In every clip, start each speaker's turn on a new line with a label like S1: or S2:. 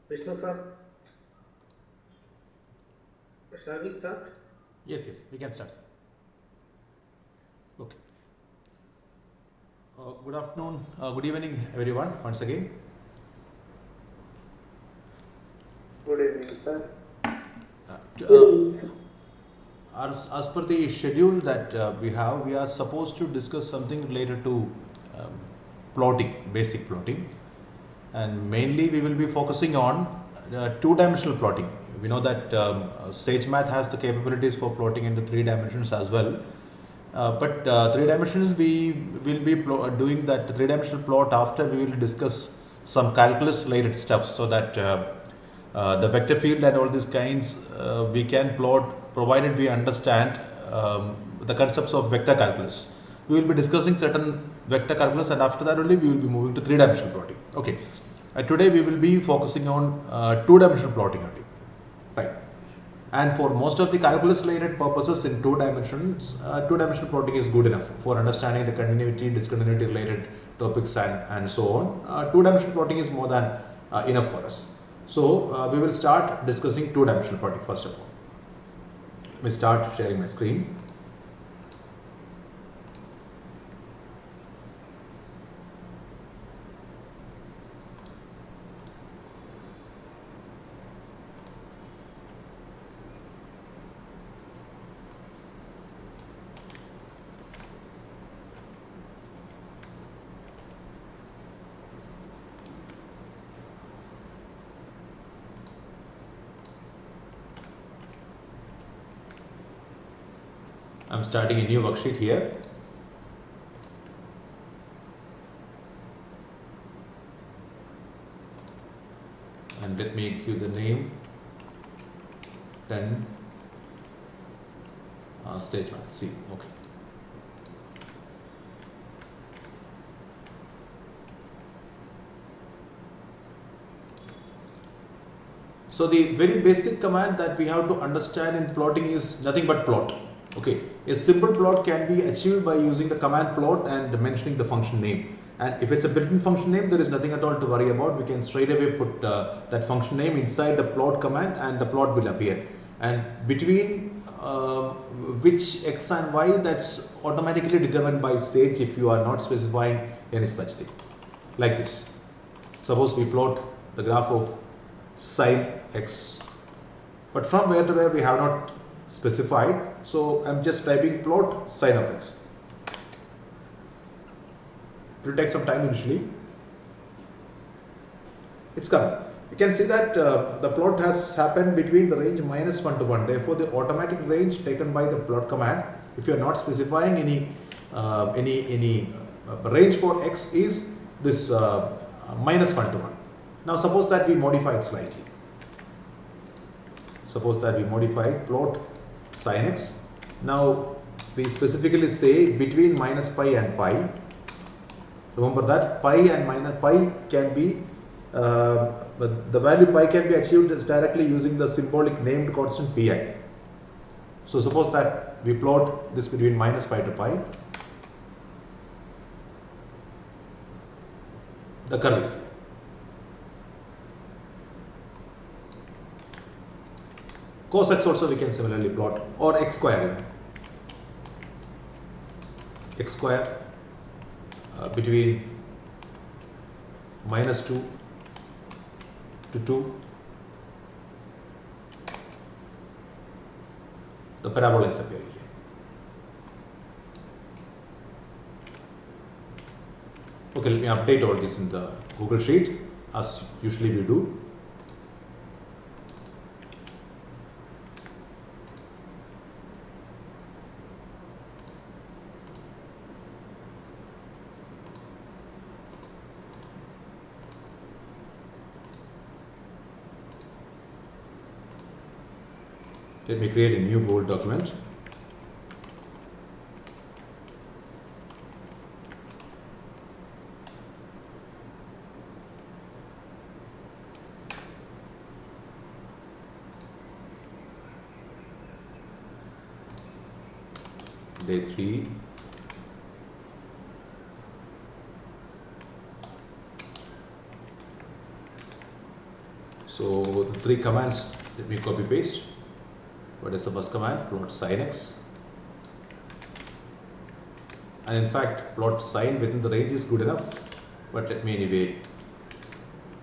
S1: Vishnu sir, shall we start?
S2: Yes, yes, we can start, sir. Okay. Good afternoon, good evening, everyone, once again.
S1: Good evening, sir.
S2: Good as per the schedule that we are supposed to discuss something related to um, plotting, basic plotting, and mainly we will be focusing on two-dimensional plotting. We know that SageMath has the capabilities for plotting in the three dimensions as well. But three dimensions, we will be doing that three-dimensional plot after we will discuss some calculus related stuff, so that the vector field and all these kinds we can plot provided we understand the concepts of vector calculus. We will be discussing certain vector calculus, and after that only we will be moving to three-dimensional plotting. Okay. Today we will be focusing on two-dimensional plotting only. Right. And for most of the calculus related purposes in two dimensions, two-dimensional plotting is good enough for understanding the continuity, discontinuity related topics and so on. Two-dimensional plotting is more than enough for us. So we will start discussing two-dimensional plotting first of all. Let me start sharing my screen. I'm starting a new worksheet here. And let me give the name 10 SageMath. See, okay. So the very basic command that we have to understand in plotting is nothing but plot. Okay, a simple plot can be achieved by using the command plot and mentioning the function name. And if it's a built-in function name, there is nothing at all to worry about. We can straight away put that function name inside the plot command and the plot will appear. And between which x and y, that's automatically determined by Sage if you are not specifying any such thing. Like this. Suppose we plot the graph of sine x. But from where to where we have not specified, so I'm just typing plot sine of x. It will take some time initially. It's coming. You can see that the plot has happened between the range -1 to 1. Therefore, the automatic range taken by the plot command, if you are not specifying any range for x, is this -1 to 1. Now, suppose that we modify it slightly. Suppose that we modify plot sin x. Now we specifically say between minus pi and pi. Remember that pi and minus pi can be the value pi can be achieved directly using the symbolic named constant pi. So suppose that we plot this between minus pi to pi. The curve is here. Cos x also we can similarly plot, or x square even. X square between -2 to 2. The parabola is appearing here. Okay, let me update all this in the Google Sheet as usually we do. Let me create a new Word document. Day 3. So the three commands, let me copy paste. What is the first command? Plot sin x. And in fact, plot sine within the range is good enough, but let me anyway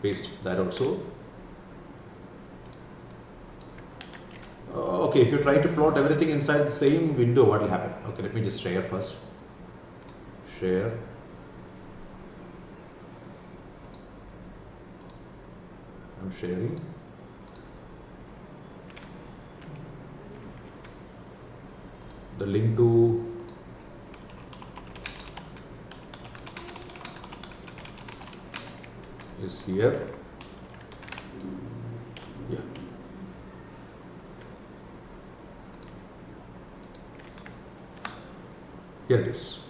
S2: paste that also. Okay, if you try to plot everything inside the same window, what will happen? Okay, let me just share first. Share. I'm sharing. The link to is here. Yeah. Here it is.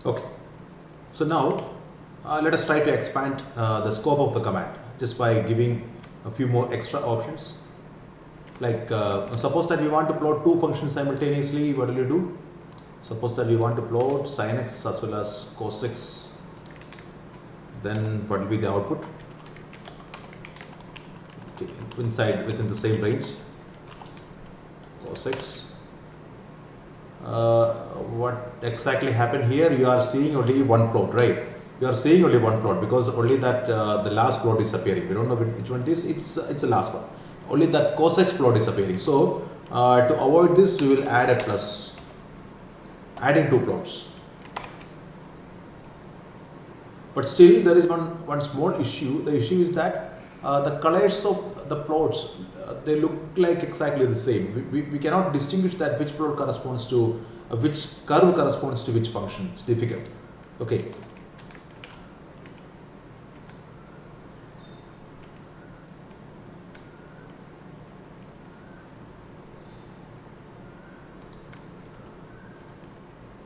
S2: Okay, so now let us try to expand the scope of the command just by giving a few more extra options. Like suppose that we want to plot two functions simultaneously, what will you do? Suppose that we want to plot sin x as well as cos x, then what will be the output? Okay, within the same range, cos x. What exactly happened here? You are seeing only one plot, right? You are seeing only one plot because only that the last plot is appearing. We don't know which one it is. It's the last one. Only that cos x plot is appearing. So to avoid this, we will add a plus, adding two plots. But still, there is one small issue. The issue is that the colors of the plots they look like exactly the same. We cannot distinguish that which plot corresponds to which curve corresponds to which function. It's difficult. Okay.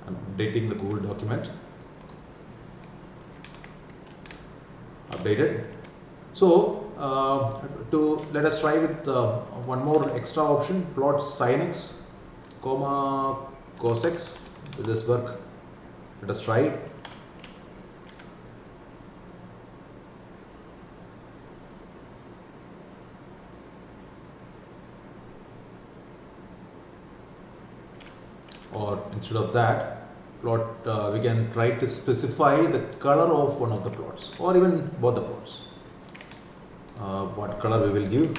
S2: I'm updating the Google document. Updated. So let us try with one more extra option, plot sin x comma cos x. Will this work? Let us try. Or instead of that, plot we can try to specify the color of one of the plots or even both the plots. What color we will give?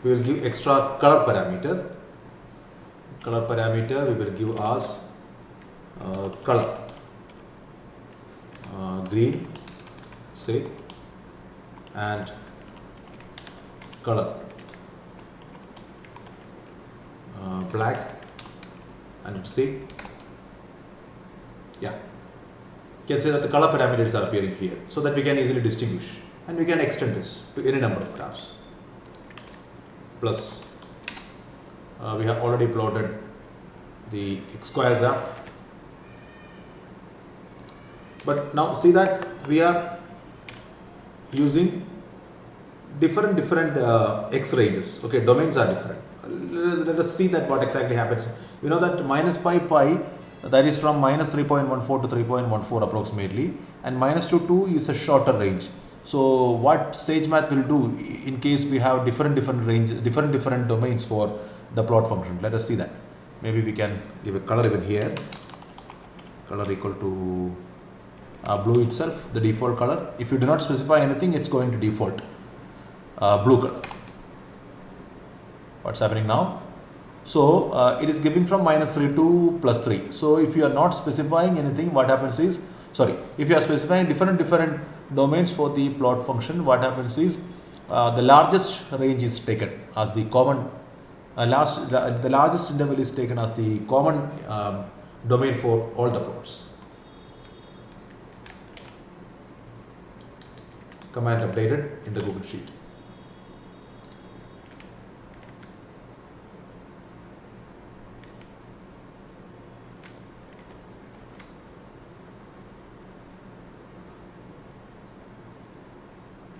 S2: We will give extra color parameter. Color parameter we will give as color green, say, and color black, and let's see. Yeah, you can say that the color parameters are appearing here so that we can easily distinguish. And we can extend this to any number of graphs. Plus, we have already plotted the x square graph. But now see that we are using different x ranges. Okay, domains are different. Let us see that what exactly happens. We know that minus pi, that is from minus 3.14 to 3.14 approximately, and minus 2 is a shorter range. So what SageMath will do in case we have different range, different domains for the plot function. Let us see that. Maybe we can give a color even here. Color equal to blue itself, the default color. If you do not specify anything, it's going to default blue color. What's happening now? So it is giving from -3 to +3. So if you are not specifying anything, what happens is, if you are specifying different domains for the plot function, what happens is the largest range is taken as the common, the largest interval is taken as the common domain for all the plots. Command updated in the Google Sheet.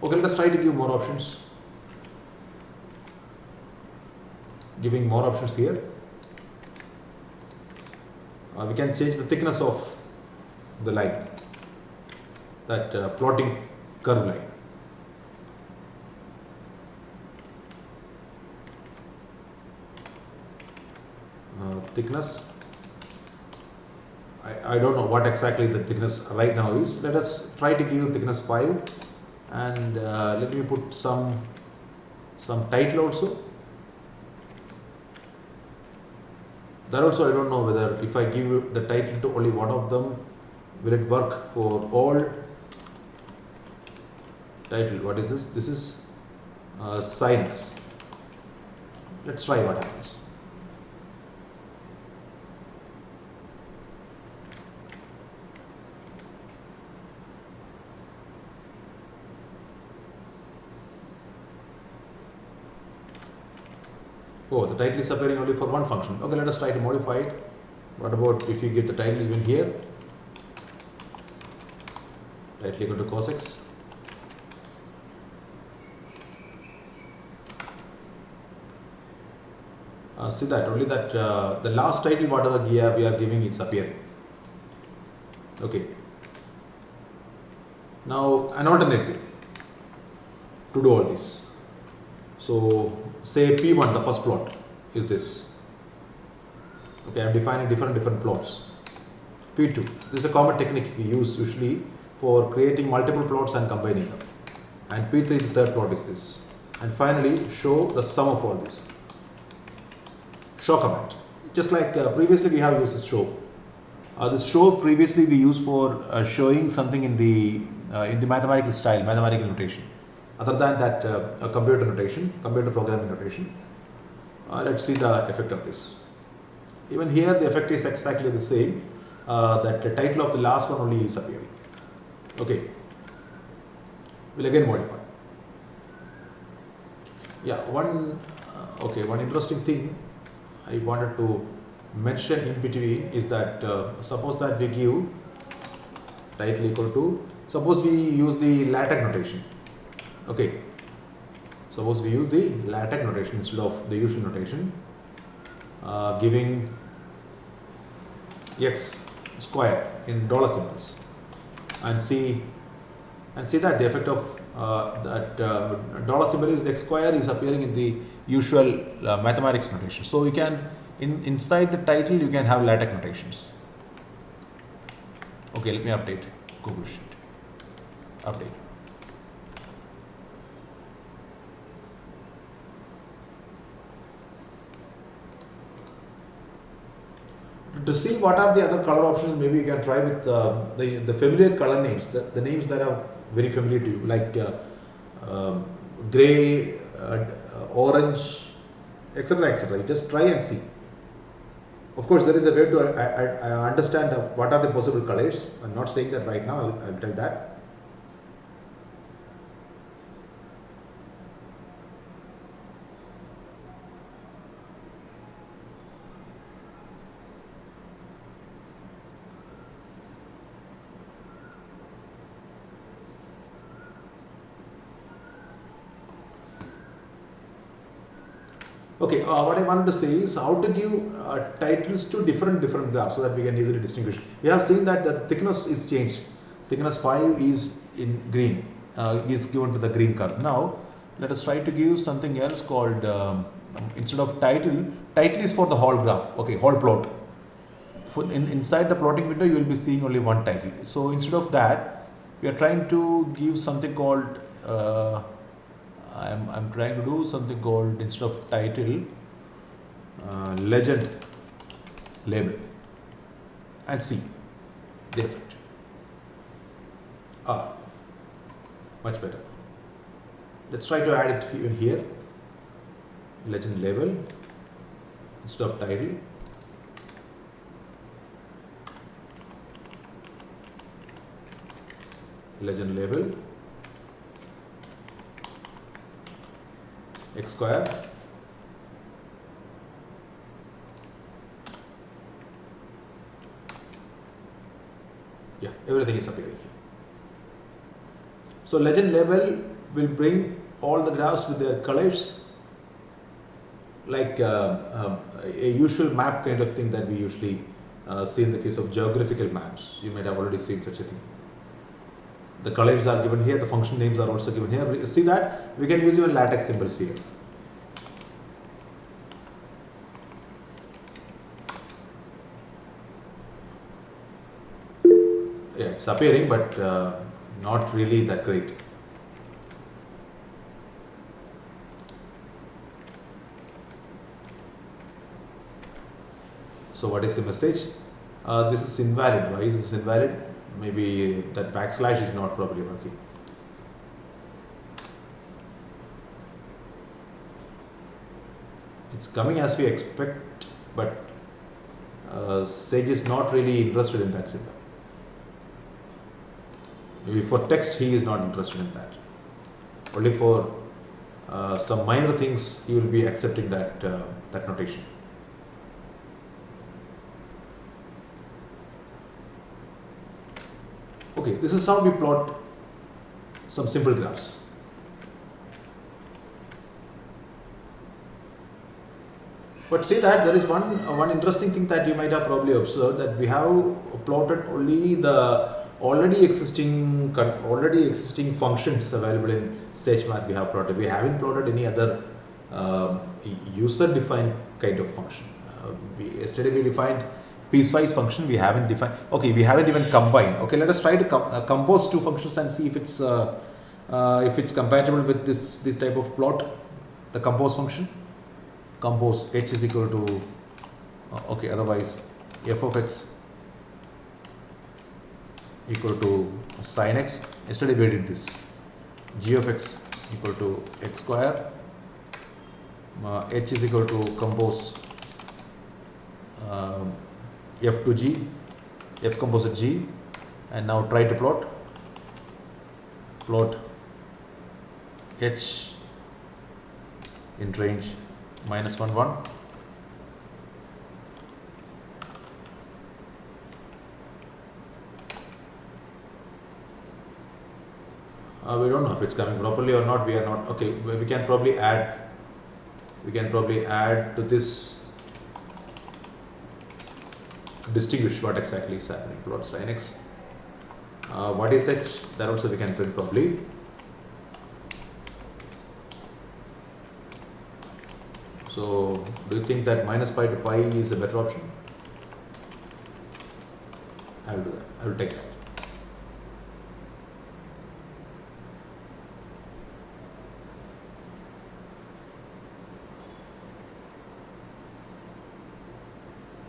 S2: Okay, let us try to give more options. Giving more options here. We can change the thickness of the line, that plotting curve line. Thickness. I don't know what exactly the thickness right now is. Let us try to give thickness 5, and let me put some title also. That also I don't know whether if I give the title to only one of them, will it work for all? Title, what is this? This is sinus. Let's try what happens. Oh, the title is appearing only for one function. Okay, let us try to modify it. What about if you give the title even here? Title equal to cos x. See that only that the last title whatever we are giving is appearing. Okay. Now an alternate way to do all this. So say P1, the first plot is this. Okay, I am defining different plots. P2, this is a common technique we use usually for creating multiple plots and combining them. And P3, the third plot is this. And finally, show the sum of all this. Show command. Just like previously we have used this show. This show previously we used for showing something in the mathematical style, mathematical notation. Other than that computer notation, computer programming notation. Let's see the effect of this. Even here the effect is exactly the same. That the title of the last one only is appearing. Okay. We'll again modify. Yeah, one interesting thing I wanted to mention in between is that suppose that we give title equal to, suppose we use the LaTeX notation. Okay, suppose we use the LaTeX notation instead of the usual notation, giving x square in dollar symbols, and see that the effect of that dollar symbol is x square is appearing in the usual mathematics notation. So you can inside the title you can have LaTeX notations. Okay, let me update Google Sheet. Update. To see what are the other color options, maybe you can try with the familiar color names, the names that are very familiar to you, like gray, orange, etc., etc. Just try and see. Of course, there is a way to understand what are the possible colors. I'm not saying that right now. I'll tell that. Okay, what I wanted to say is how to give titles to different graphs so that we can easily distinguish. We have seen that the thickness is changed. Thickness 5 is in green, is given to the green curve. Now, let us try to give something else called, instead of title is for the whole graph, okay, whole plot. Inside the plotting window, you will be seeing only one title. So, instead of that, we are trying to give something called I'm trying to do something called, instead of title, legend label, and see the effect. Much better. Let's try to add it even here. Legend label instead of title. Legend label x square everything is appearing here. So legend label will bring all the graphs with their colors, like a usual map kind of thing that we usually see in the case of geographical maps. You might have already seen such a thing. The colors are given here, the function names are also given here. See that? We can use even LaTeX symbols here. Yeah, it's appearing, but not really that great. So what is the message? This is invalid. Why is this invalid? Maybe that backslash is not properly working. It's coming as we expect, but Sage is not really interested in that symbol. Maybe for text he is not interested in that. Only for some minor things he will be accepting that that notation. Okay, this is how we plot some simple graphs. But see that there is one interesting thing that you might have probably observed, that we have plotted only the already existing functions available in SageMath. We have plotted. We haven't plotted any other user-defined kind of function. Yesterday we defined piecewise function. We haven't defined. Okay, we haven't even combined. Okay, let us try to compose two functions and see if it's compatible with this type of plot. The compose function. Compose h is equal to okay. Otherwise, f of x equal to sin x. Yesterday we did this. G of x equal to x square. H is equal to compose f to g, f composite g, and now try to plot h in range -1 1. We don't know if it's coming properly or not. We are not okay. We can probably add to this, distinguish what exactly is happening. Plot sin x. What is h? That also we can print probably. So, do you think that -pi to pi is a better option? I will do that. I will take that.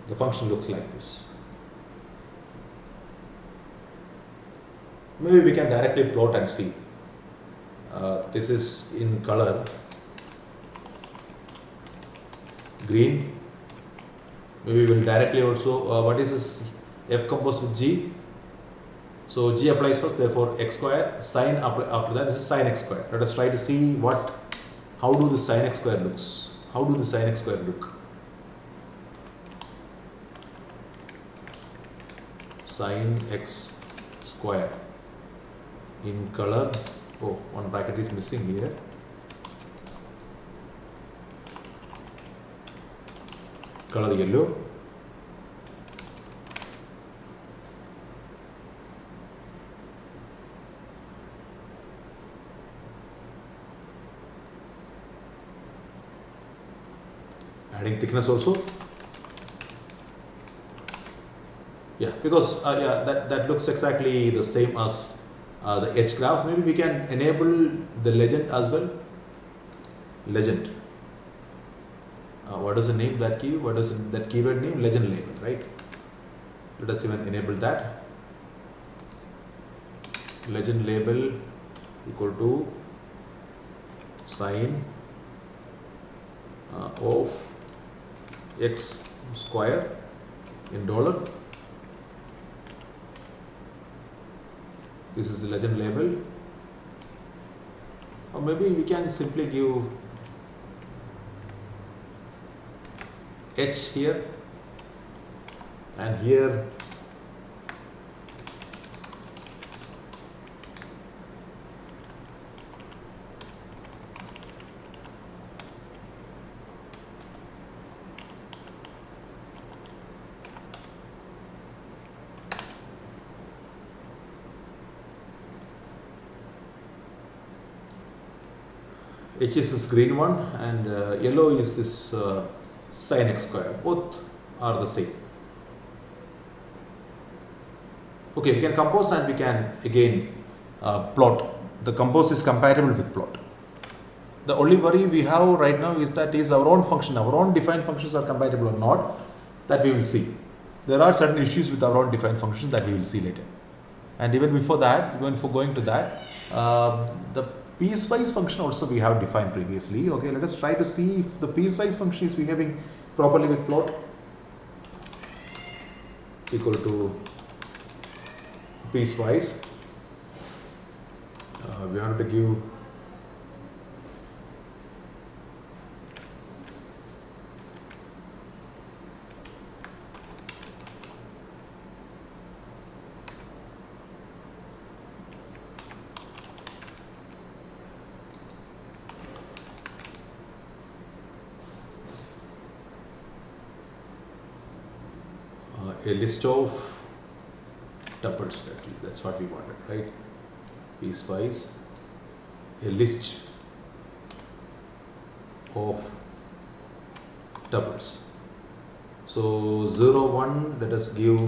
S2: The function looks like this. Maybe we can directly plot and see. This is in color green. Maybe we will directly also, what is this f composed with g? So g applies first, therefore x square, sin after that, this is sin x square. Let us try to see how do the sin x square looks. How do the sin x square look? Sin x square in color. Oh, one bracket is missing here. Color yellow. Adding thickness also. Yeah, because that looks exactly the same as the H graph. Maybe we can enable the legend as well. legend. What is the name that key? What is that keyword name? Legend label, right? Let us even enable that. Legend label equal to sign of x square in dollar. This is the legend label. Or maybe we can simply give h here and here H is this green one and yellow is this sin x square. Both are the same. Okay, we can compose and we can again plot. The compose is compatible with plot. The only worry we have right now is that is our own function, our own defined functions are compatible or not, that we will see. There are certain issues with our own defined functions that we will see later. And even before that, even before going to that, the piecewise function also we have defined previously. Okay, let us try to see if the piecewise function is behaving properly with plot. Equal to piecewise. We want to give a list of tuples. That's what we wanted, right? Piecewise, a list of tuples. So 0, 1, let us give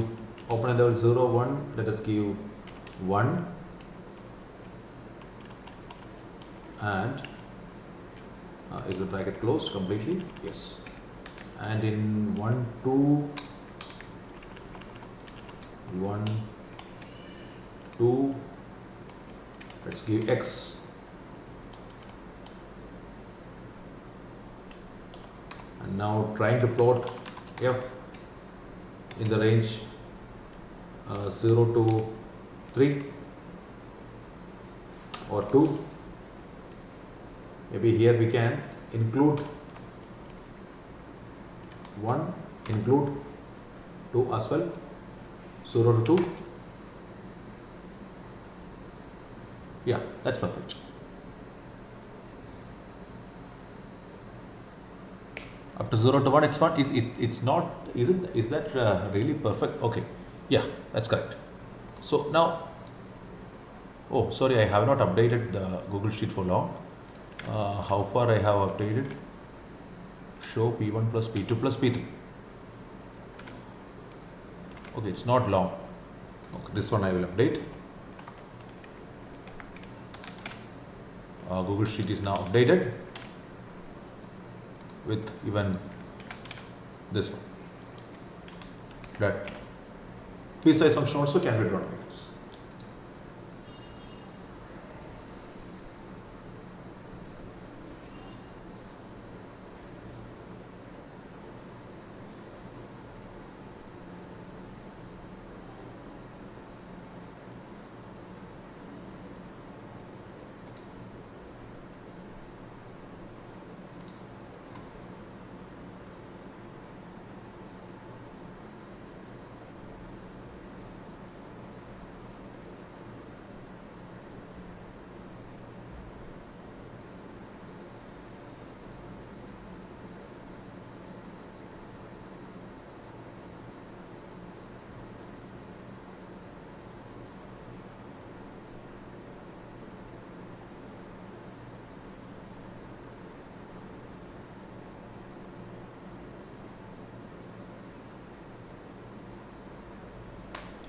S2: open interval 0, 1, let us give 1 and is the bracket closed completely? Yes. And in 1, 2, 1, 2, let's give x and now trying to plot f in the range 0 to 3 or 2. Maybe here we can include 1, include 2 as well. 0 to 2. Yeah, that's perfect. Up to 0 to 1, it's not. It's not. Is that really perfect? Okay. Yeah, that's correct. So now, oh, sorry, I have not updated the Google Sheet for long. How far I have updated? Show P1 plus P2 plus P3. Okay, it's not long. Okay, this one I will update. Google Sheet is now updated with even this one. That piecewise function also can be drawn like this.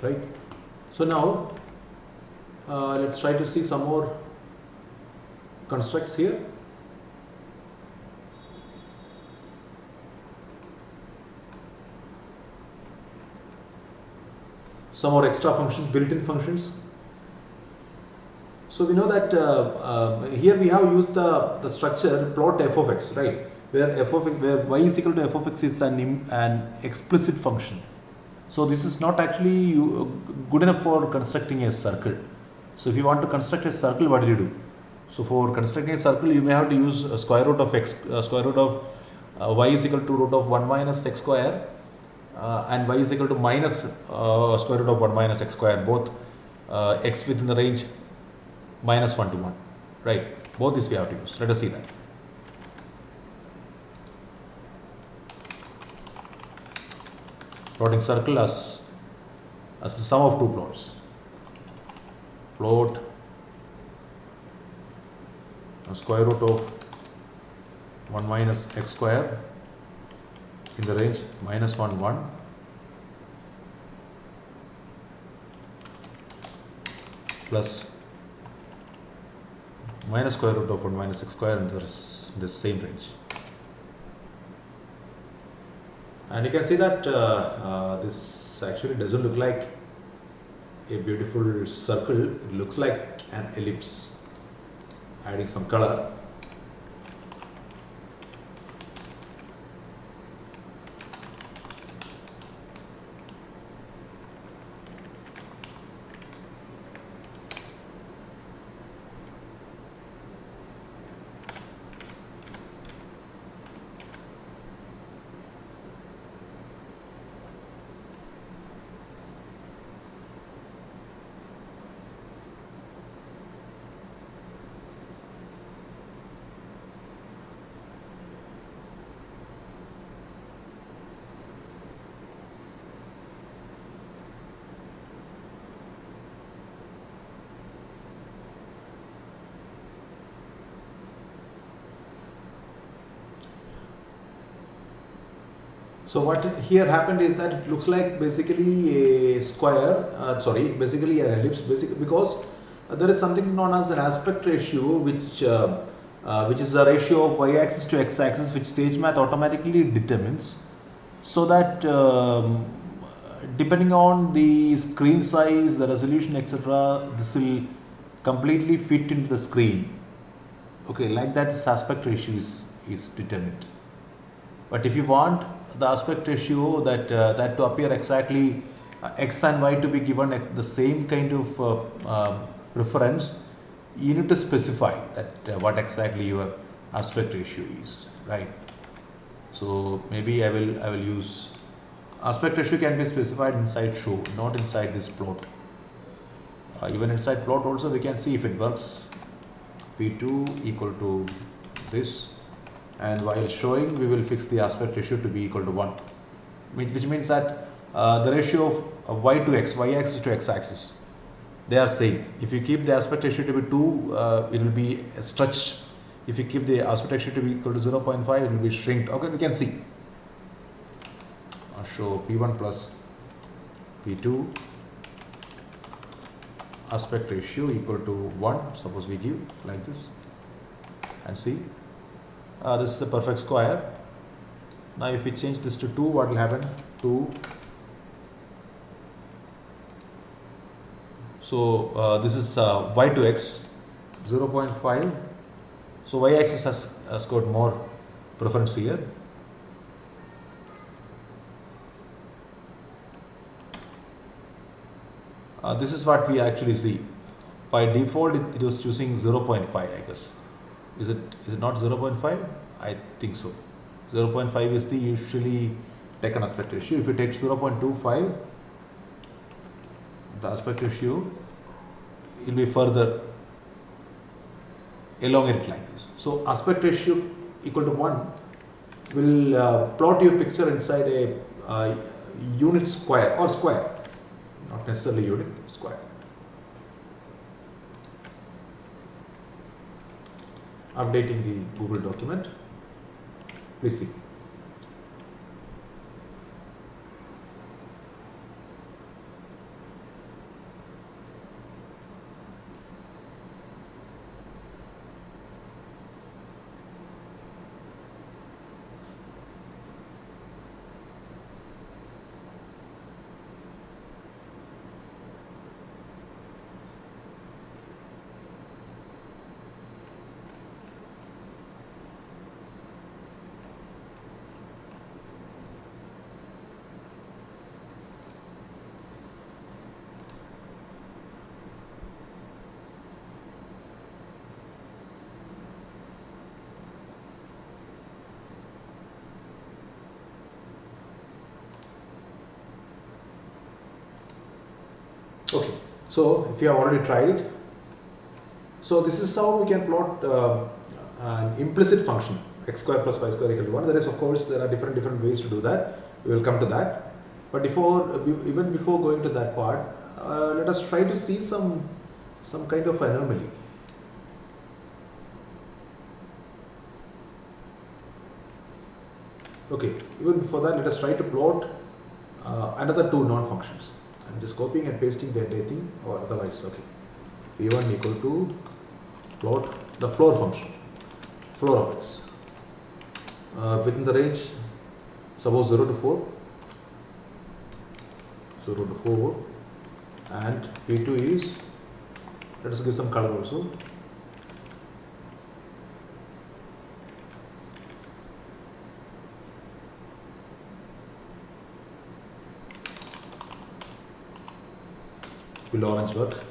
S2: Right. So now let's try to see some more constructs here. some more extra functions, built-in functions. So we know that here we have used the structure plot f of x, right? Where where y is equal to f of x is an explicit function. So this is not actually good enough for constructing a circle. So if you want to construct a circle, what do you do? So for constructing a circle, you may have to use square root of x, square root of y is equal to root of 1 minus x square, and y is equal to minus square root of 1 minus x square, both x within the range minus 1 to 1, right? Both these we have to use. Let us see that. Plotting circle as the sum of two plots. Plot square root of 1 minus x square in the range minus 1, 1 plus minus square root of 1 minus x square in the same range. And you can see that this actually doesn't look like a beautiful circle. It looks like an ellipse. Adding some color. So what here happened is that it looks like basically a square, basically an ellipse, because there is something known as an aspect ratio, which is a ratio of y-axis to x-axis, which SageMath automatically determines, so that depending on the screen size, the resolution, etc., this will completely fit into the screen. Okay, like that, this aspect ratio is determined. But if you want the aspect ratio that to appear exactly x and y to be given the same kind of preference, you need to specify that what exactly your aspect ratio is, right? So maybe I will use aspect ratio can be specified inside show, not inside this plot. Even inside plot also we can see if it works. P2 equal to this, and while showing we will fix the aspect ratio to be equal to 1, which means that the ratio of y to x, y-axis to x-axis, they are same. If you keep the aspect ratio to be 2, it will be stretched. If you keep the aspect ratio to be equal to 0.5, it will be shrinked. Okay, we can see. I'll show P1 plus P2 aspect ratio equal to 1. Suppose we give like this, and see. This is a perfect square. Now if we change this to 2, what will happen? 2. So this is y to x, 0.5. So y-axis has got more preference here. This is what we actually see. By default, it was choosing 0.5, I guess. Is it not 0.5? I think so. 0.5 is the usually taken aspect ratio. If you take 0.25, the aspect ratio will be further elongated like this. So aspect ratio equal to 1 will plot your picture inside a unit square or square, not necessarily unit, square. Updating the Google document. Please see. Okay, so if you have already tried it, so this is how we can plot an implicit function x square plus y square equal to 1. There is, of course, there are different ways to do that. We will come to that. But even before going to that part, let us try to see some kind of anomaly. Okay, even before that, let us try to plot another two non-functions. I'm just copying and pasting the entire thing, or otherwise, okay. P1 equal to plot the floor function, floor of x, within the range, suppose 0 to 4, 0 to 4, and P2 is, let us give some color also. Will orange work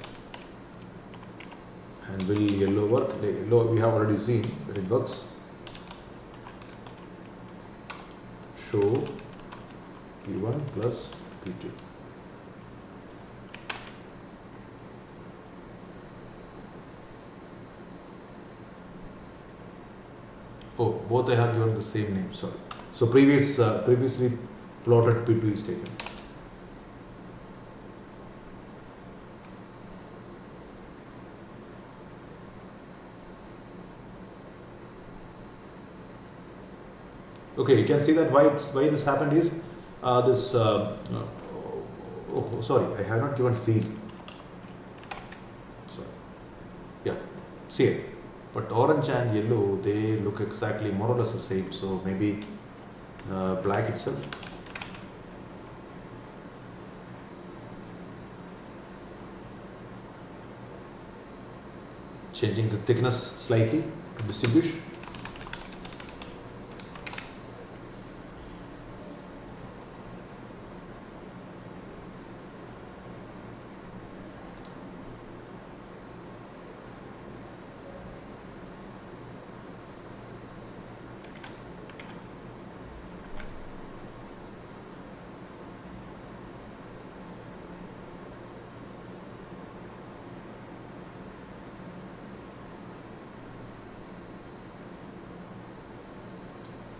S2: and will yellow work? Yellow we have already seen that it works. Show P1 plus P2. Oh, both I have given the same name, sorry. So previously plotted P2 is taken. Okay, you can see that why this happened is sorry, I have not given seal. Sorry, yeah, seal. But orange and yellow, they look exactly more or less the same. So maybe black itself. Changing the thickness slightly to distinguish.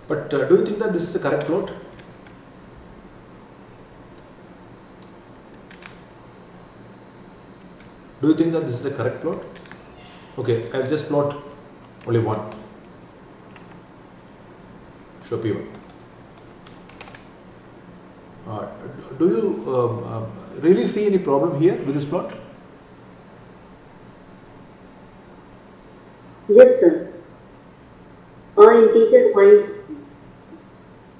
S2: But do you think that this is the correct plot? Do you think that this is the correct plot? Okay, I'll just plot only one. Show P1. Do you really see any problem here with this plot?
S3: Yes, sir. Our integer points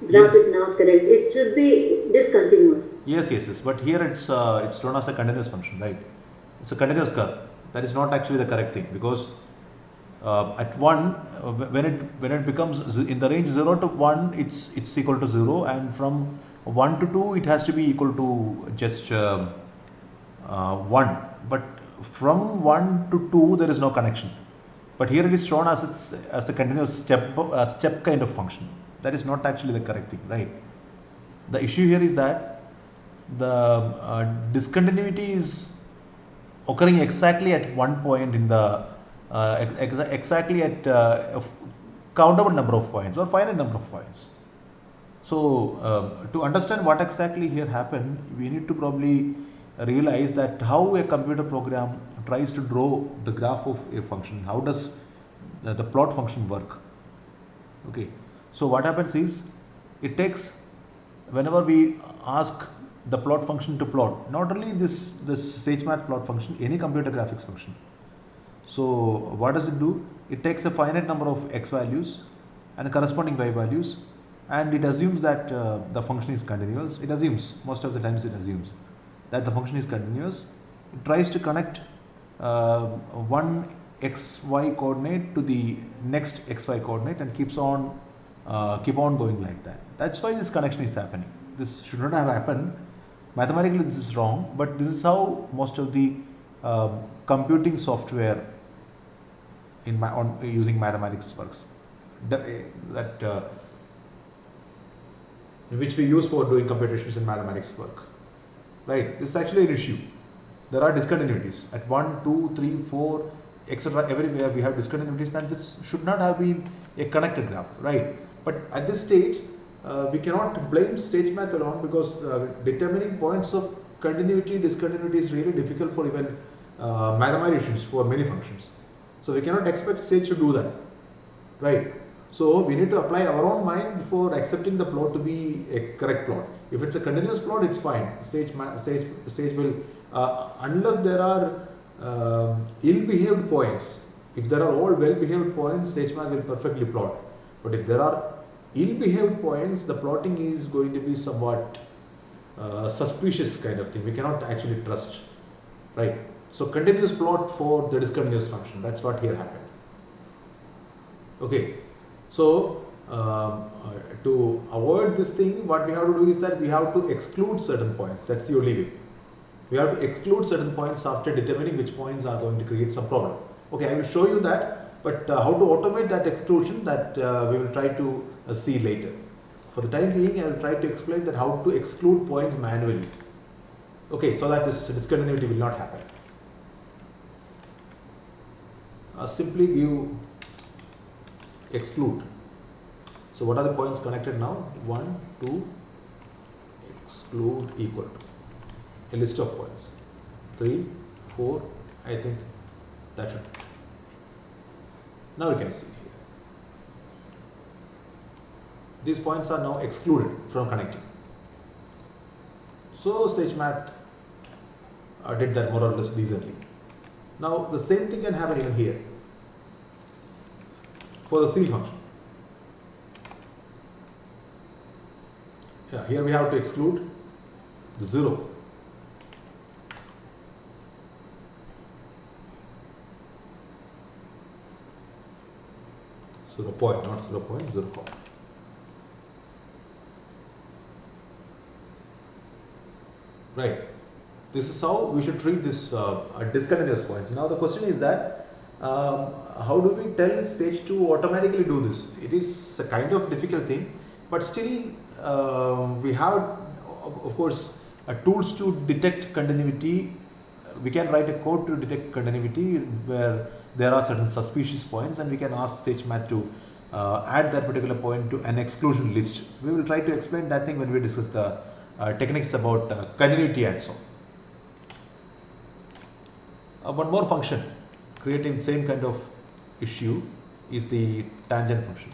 S3: graph is not correct. It should be discontinuous.
S2: Yes. But here it's known as a continuous function, right? It's a continuous curve. That is not actually the correct thing, because at 1, when it becomes in the range 0 to 1, it's equal to 0, and from 1 to 2 it has to be equal to just 1. But from 1 to 2 there is no connection. But here it is shown as a continuous step kind of function. That is not actually the correct thing, right? The issue here is that the discontinuity is occurring exactly at one point in the exactly at a countable number of points or finite number of points. So to understand what exactly here happened, we need to probably realize that how a computer program tries to draw the graph of a function. How does the plot function work? Okay, so what happens is, it takes, whenever we ask the plot function to plot, not only this SageMath plot function, any computer graphics function. So what does it do? It takes a finite number of x values and corresponding y values, and it assumes that the function is continuous. It assumes, most of the times it assumes that the function is continuous. It tries to connect one xy coordinate to the next xy coordinate and keep on going like that. That's why this connection is happening. This should not have happened. Mathematically this is wrong, but this is how most of the computing software using mathematics works, which we use for doing computations in mathematics work. Right, this is actually an issue. there are discontinuities at 1, 2, 3, 4, etc. Everywhere we have discontinuities, then this should not have been a connected graph, right? But at this stage, we cannot blame SageMath alone, because determining points of continuity, discontinuity is really difficult for even mathematicians for many functions. So we cannot expect Sage to do that, right? So we need to apply our own mind before accepting the plot to be a correct plot. If it's a continuous plot, it's fine. Sage will, unless there are ill-behaved points. If there are all well-behaved points, SageMath will perfectly plot. But if there are ill-behaved points, the plotting is going to be somewhat suspicious kind of thing. We cannot actually trust, right? So continuous plot for the discontinuous function. That's what here happened. Okay. So to avoid this thing, what we have to do is that we have to exclude certain points. That's the only way. We have to exclude certain points after determining which points are going to create some problem. Okay, I will show you that, but how to automate that exclusion, that we will try to see later. For the time being, I will try to explain that how to exclude points manually. Okay, so that this discontinuity will not happen. Simply give exclude. So what are the points connected now? 1, 2, exclude equal to a list of points. 3, 4, I think that should. Now you can see here. These points are now excluded from connecting. So SageMath did that more or less decently. Now the same thing can happen even here for the seal function. Yeah, here we have to exclude the 0. So the point, not 0 point, 0 comma. Right. This is how we should treat this discontinuous points. Now the question is that how do we tell Sage to automatically do this? It is a kind of difficult thing, but still we have, of course, tools to detect continuity. We can write a code to detect continuity where there are certain suspicious points, and we can ask SageMath to add that particular point to an exclusion list. We will try to explain that thing when we discuss the techniques about continuity and so on. One more function creating same kind of issue is the tangent function.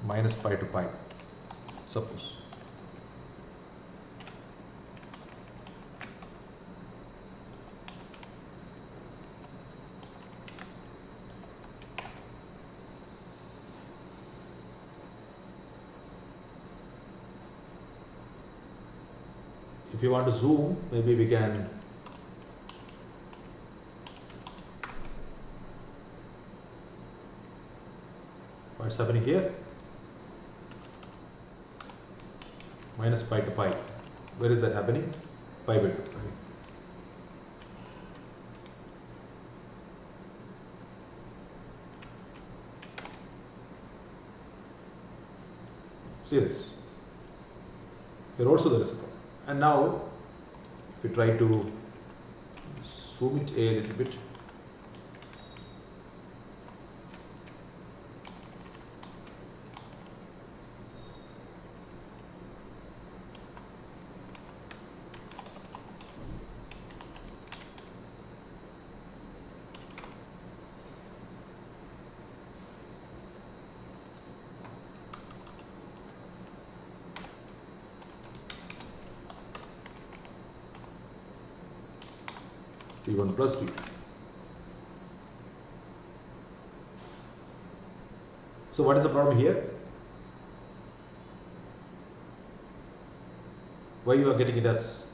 S2: Minus pi to pi, suppose. If you want to zoom, maybe we can what's happening here? Minus pi to pi. Where is that happening? Pi by 2. Right? See this. Here also there is a problem. And now, if we try to zoom it a little bit, P1 plus P2. So what is the problem here? Why you are getting it as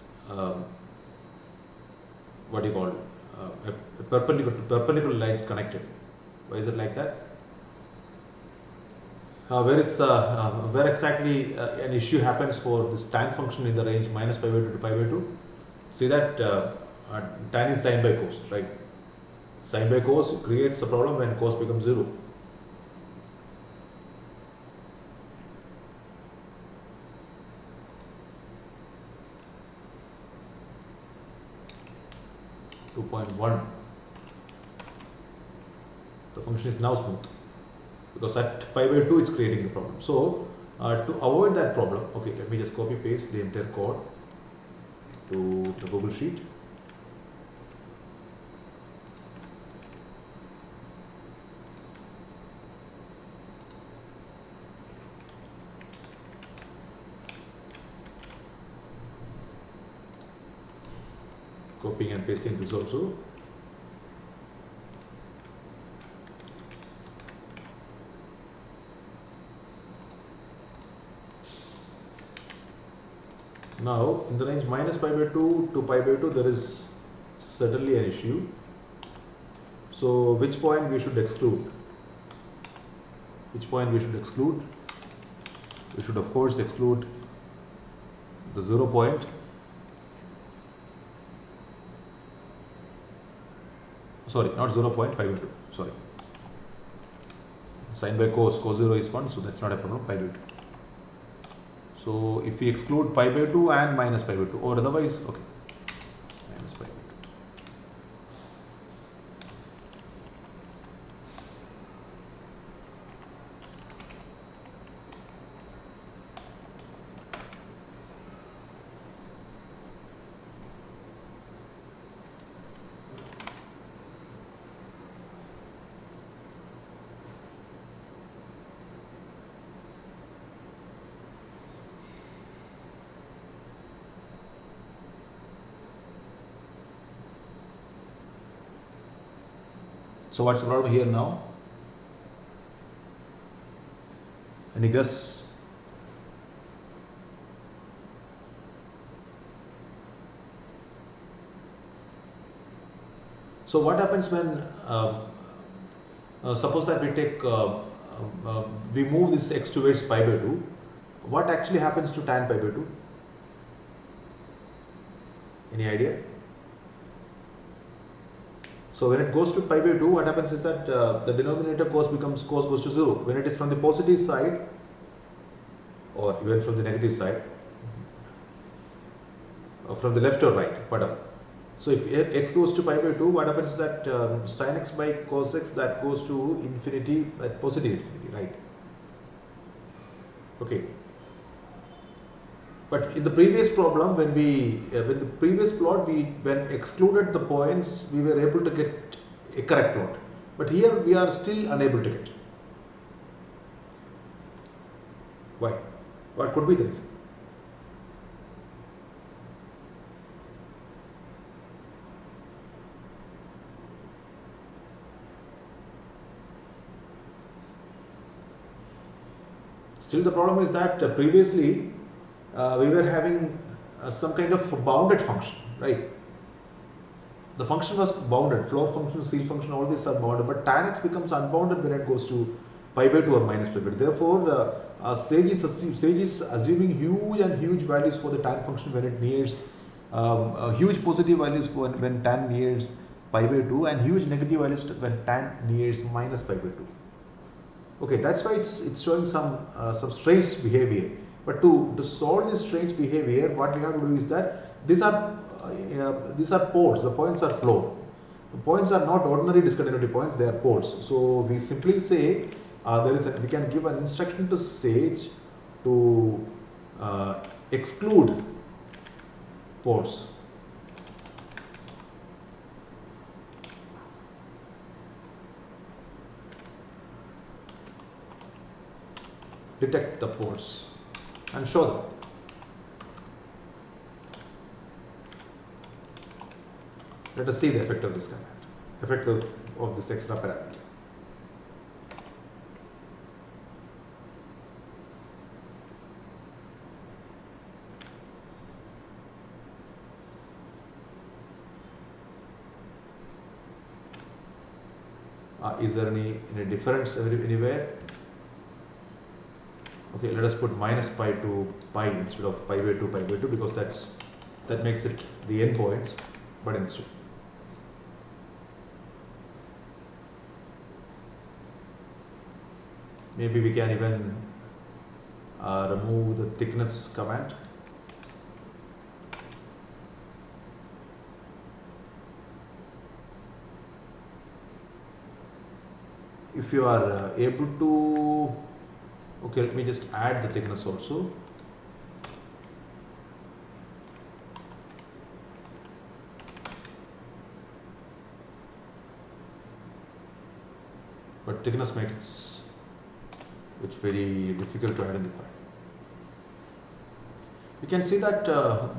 S2: what do you call a perpendicular lines connected? Why is it like that? Where exactly an issue happens for this tan function in the range minus pi by 2 to pi by 2? See that tan is sine by cos, right? Sine by cos creates a problem when cos becomes 0. 0.1, the function is now smooth, because at pi by 2 it's creating the problem. So to avoid that problem, okay, let me just copy paste the entire code to the Google Sheet. Copying and pasting this also. Now in the range minus pi by 2 to pi by 2 there is certainly an issue. So which point we should exclude? Which point we should exclude? We should of course exclude the 0 point. Sorry, not 0 point, pi by 2, sorry. Sine by cos 0 is 1, so that's not a problem, pi by 2. So if we exclude pi by 2 and minus pi by 2, or otherwise, okay, minus pi by 2. So what's the problem here now? Any guess? So what happens when suppose that we take we move this x towards pi by 2? What actually happens to tan pi by 2? Any idea? So when it goes to pi by 2, what happens is that the denominator cos goes to 0. When it is from the positive side, or even from the negative side, or from the left or right, whatever. So if x goes to pi by 2, what happens is that sin x by cos x, that goes to infinity, at positive infinity, right? Okay. But in the previous problem, when with the previous plot, when excluded the points, we were able to get a correct plot. But here we are still unable to get. Why? What could be the reason? Still the problem is that previously we were having some kind of bounded function, right? The function was bounded, floor function, seal function, all these are bounded, but tan x becomes unbounded when it goes to pi by 2 or minus pi by 2. Therefore, Sage is assuming huge values for the tan function when it nears, huge positive values for when tan nears pi by 2, and huge negative values when tan nears minus pi by 2. Okay, that's why it's showing some strange behavior. But to solve this strange behavior, what we have to do is that these are poles. The points are clone. The points are not ordinary discontinuity points; they are poles. So we simply say we can give an instruction to Sage to exclude poles. Detect the poles and show them. Let us see the effect of this command, effect of this extra parameter. Is there any difference anywhere? Okay, let us put minus pi to pi instead of pi by 2 because that makes it the endpoints, but instead. Maybe we can even remove the thickness command. if you are able to, okay, let me just add the thickness also. But thickness makes it very difficult to identify. You can see that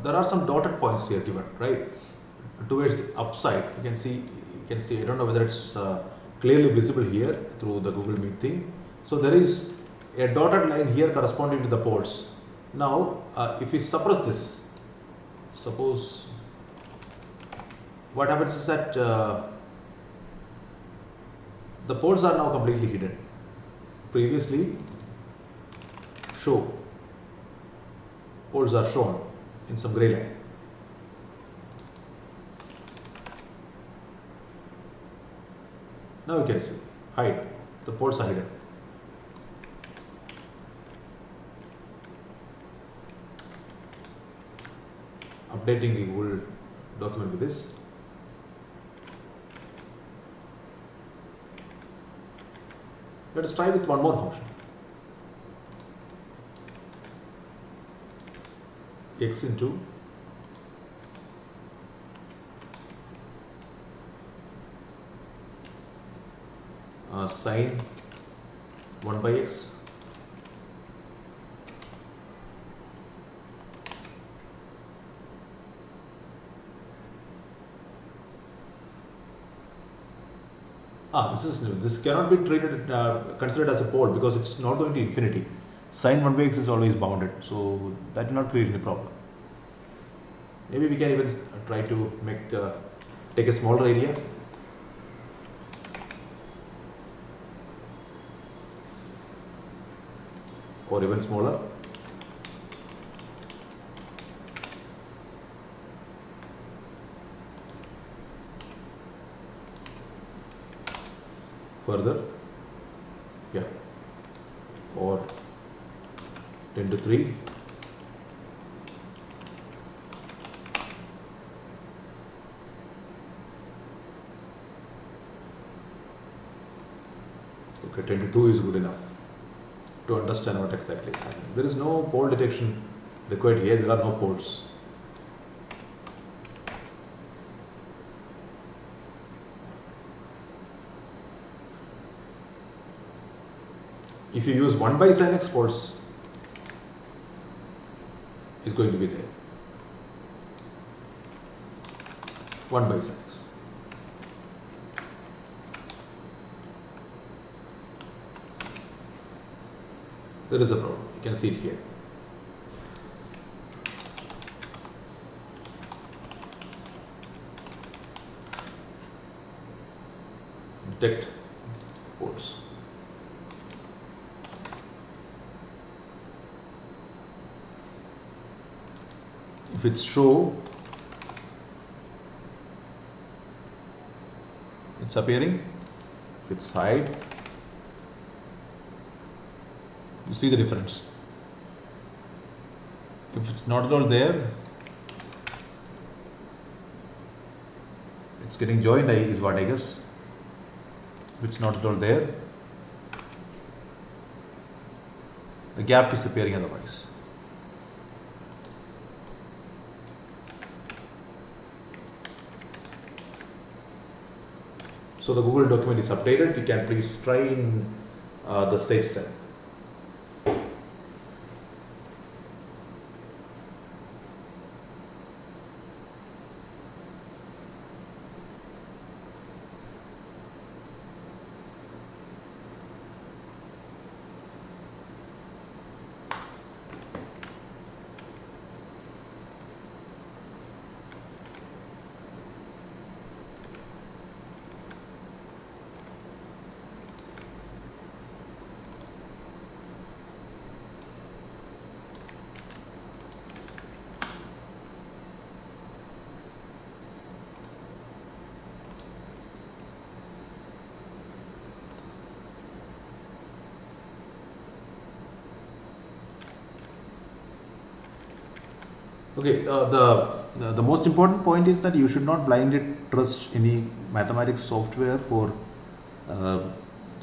S2: there are some dotted points here given, right? Towards the upside, you can see. I don't know whether it's clearly visible here through the Google Meet thing. So there is a dotted line here corresponding to the poles. Now, if we suppress this, suppose what happens is that the poles are now completely hidden. Previously, poles are shown in some gray line. Now you can see, hide, the poles are hidden. Updating the Google document with this. Let us try with one more function. X into sine 1 by x this cannot be treated considered as a pole because it's not going to infinity. Sine 1 by x is always bounded, so that will not create any problem. Maybe we can even try to make take a smaller area. Or even smaller. Further, yeah, or 10 to 3. Okay, 10 to 2 is good enough to understand what exactly is happening. There is no pole detection required here, there are no poles. If you use 1 by sin x, poles is going to be there. 1 by sin x. There is a problem. You can see it here. Detect poles. If it's show, it's appearing. If it's hide, you see the difference. If it's not at all there, it's getting joined is what I guess. If it's not at all there, the gap is appearing otherwise. So the Google document is updated. You can please try in the SageMath. Okay, the most important point is that you should not blindly trust any mathematics software for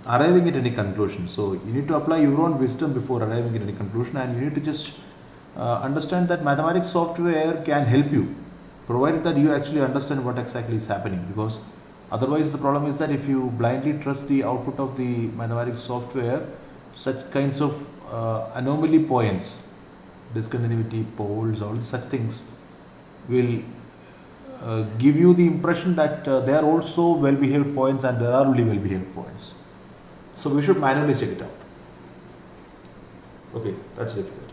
S2: arriving at any conclusion. So you need to apply your own wisdom before arriving at any conclusion, and you need to just understand that mathematics software can help you, provided that you actually understand what exactly is happening. Because otherwise, the problem is that if you blindly trust the output of the mathematics software, such kinds of anomaly points, discontinuity poles, all such things will give you the impression that they are also well behaved points and there are only well behaved points. So we should manually check it out. Okay, that's difficult.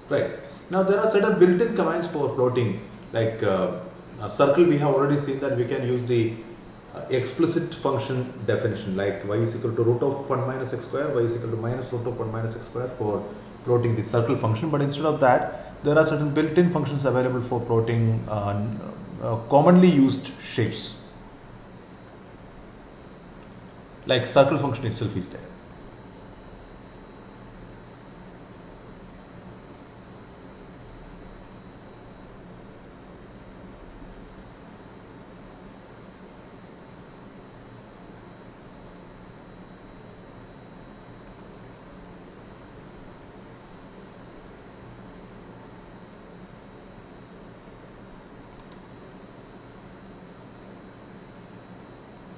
S2: Right. Now there are certain built-in commands for plotting, like a circle. We have already seen that we can use the explicit function definition, like y is equal to root of 1 minus x square, y is equal to minus root of 1 minus x square for plotting the circle function. But instead of that, there are certain built-in functions available for plotting commonly used shapes, like circle function itself is there.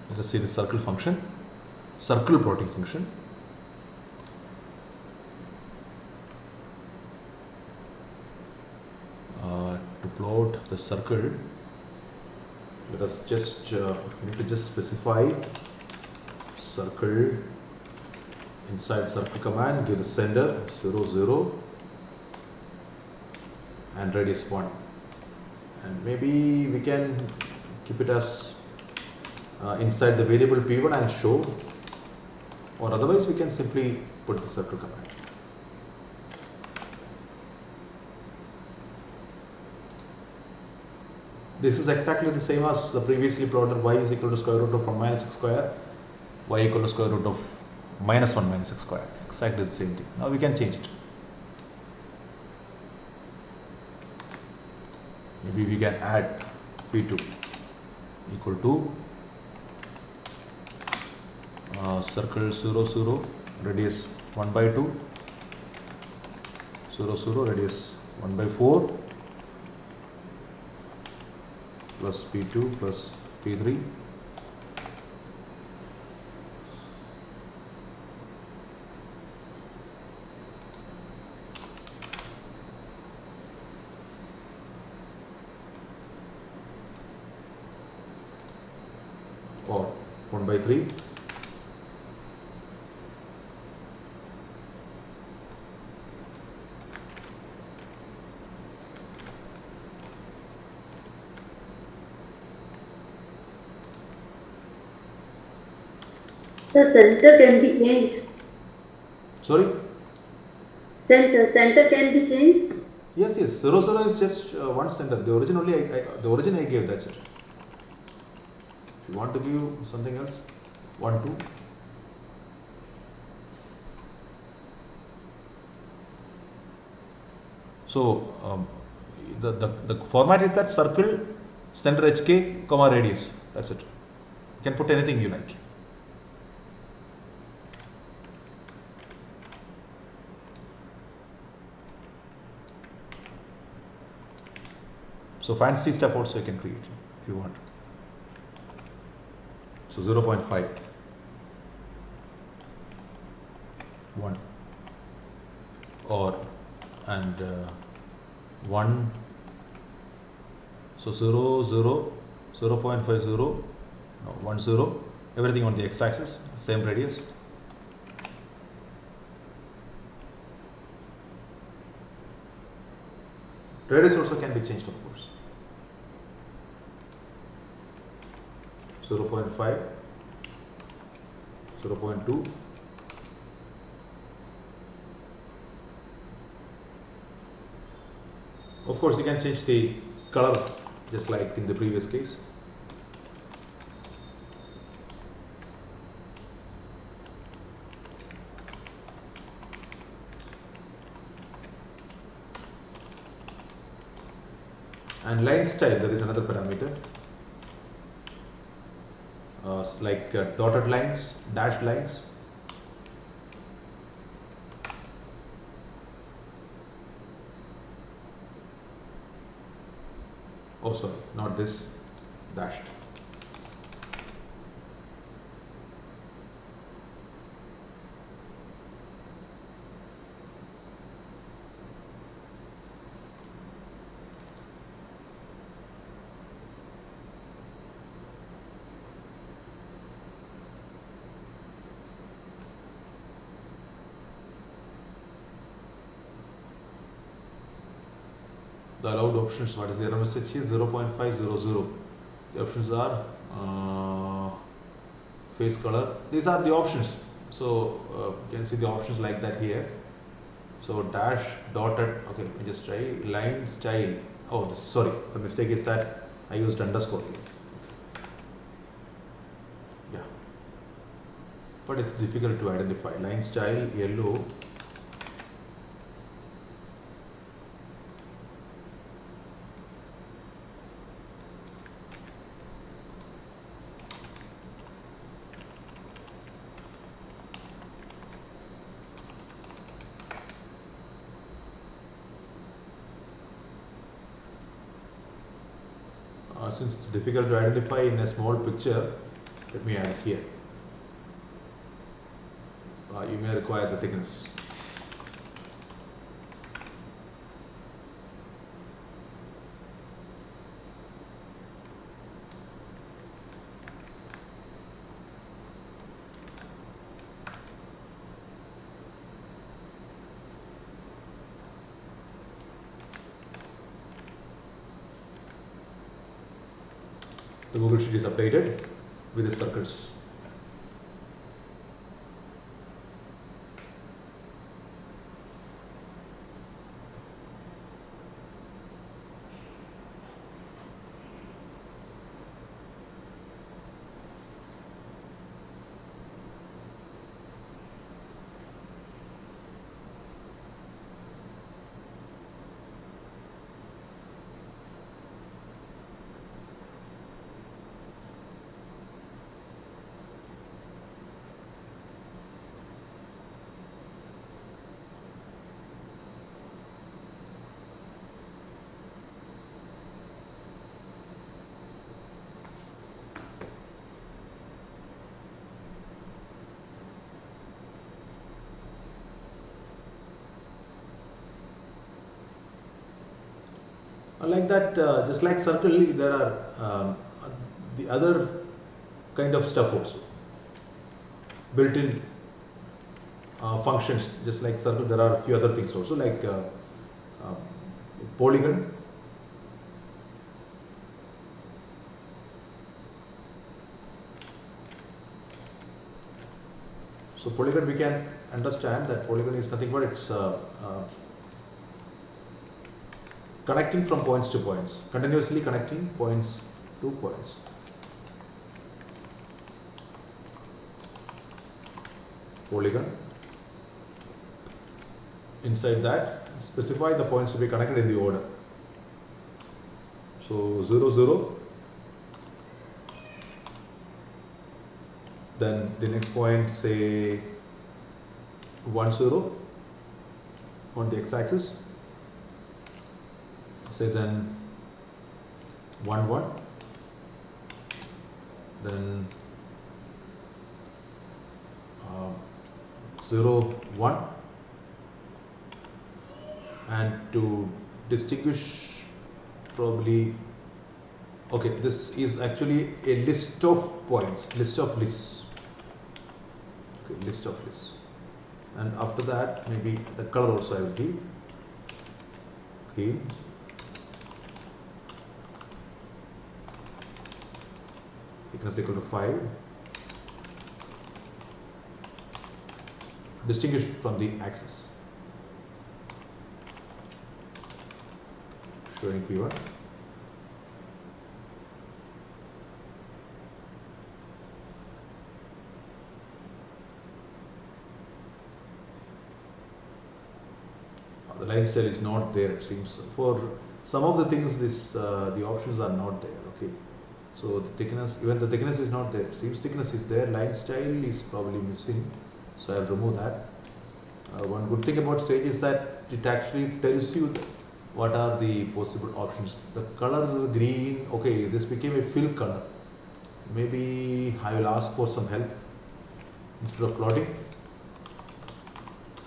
S2: Let us see the circle function, circle plotting function. To plot the circle, let us just we need to just specify circle inside circle command, give the center 0 0 and radius 1, and maybe we can keep it as inside the variable p1 and show, or otherwise we can simply put the circle command. This is exactly the same as the previously plotted y is equal to square root of 1 minus x square, y equal to square root of minus 1 minus x square, exactly the same thing. Now we can change it. Maybe we can add p2 equal to circle 0 0 radius 1 by 2, 0 0 radius 1 by 4 plus p2 plus p3 . Or 1 by 3 .
S3: The center can be changed.
S2: Sorry?
S3: Center can be changed.
S2: Yes, 0 0 is just one center. The origin only the origin I gave, that's it. If you want to give something else, 1 2. So the format is that circle, center HK, comma radius. That's it. You can put anything you like. So fancy stuff also you can create if you want. So 0.5, 1, or and 1. So 0 0, 0.50, no, 1 0, everything on the x-axis, same radius. Radius also can be changed, of course. 0.5, 0.2, of course you can change the color just like in the previous case. And line style, there is another parameter like dotted lines, dashed lines. Oh sorry, not this, dashed. The allowed options, what is the error message here? 0.500. The options are face color. These are the options. So you can see the options like that here. So dash, dotted, okay, let me just try line style. Oh, sorry, the mistake is that I used underscore here. Yeah, but it's difficult to identify. Line style, yellow. Since it's difficult to identify in a small picture, let me add it here. You may require the thickness. The Google Sheet is updated with the circles. Like that, just like circle, there are the other kind of stuff also. Built-in functions, just like circle, there are a few other things also, like polygon. So polygon, we can understand that polygon is nothing but it's connecting from points to points, continuously connecting points to points. Polygon. Inside that, specify the points to be connected in the order. So 0, 0. Then the next point, say 1, 0 on the x-axis. Say then 1, 1. Then 0, 1. And to distinguish, probably, okay, this is actually a list of points, list of lists. Okay, list of lists. And after that, maybe the color also I will give green. The thickness equal to 5, distinguished from the axis, showing P1. The line style is not there, it seems. For some of the things, the options are not there. Okay, so the thickness, even the thickness is not there. It seems thickness is there, line style is probably missing. So I'll remove that. One good thing about Sage is that it actually tells you what are the possible options. The color green, okay, this became a fill color. Maybe I will ask for some help instead of plotting.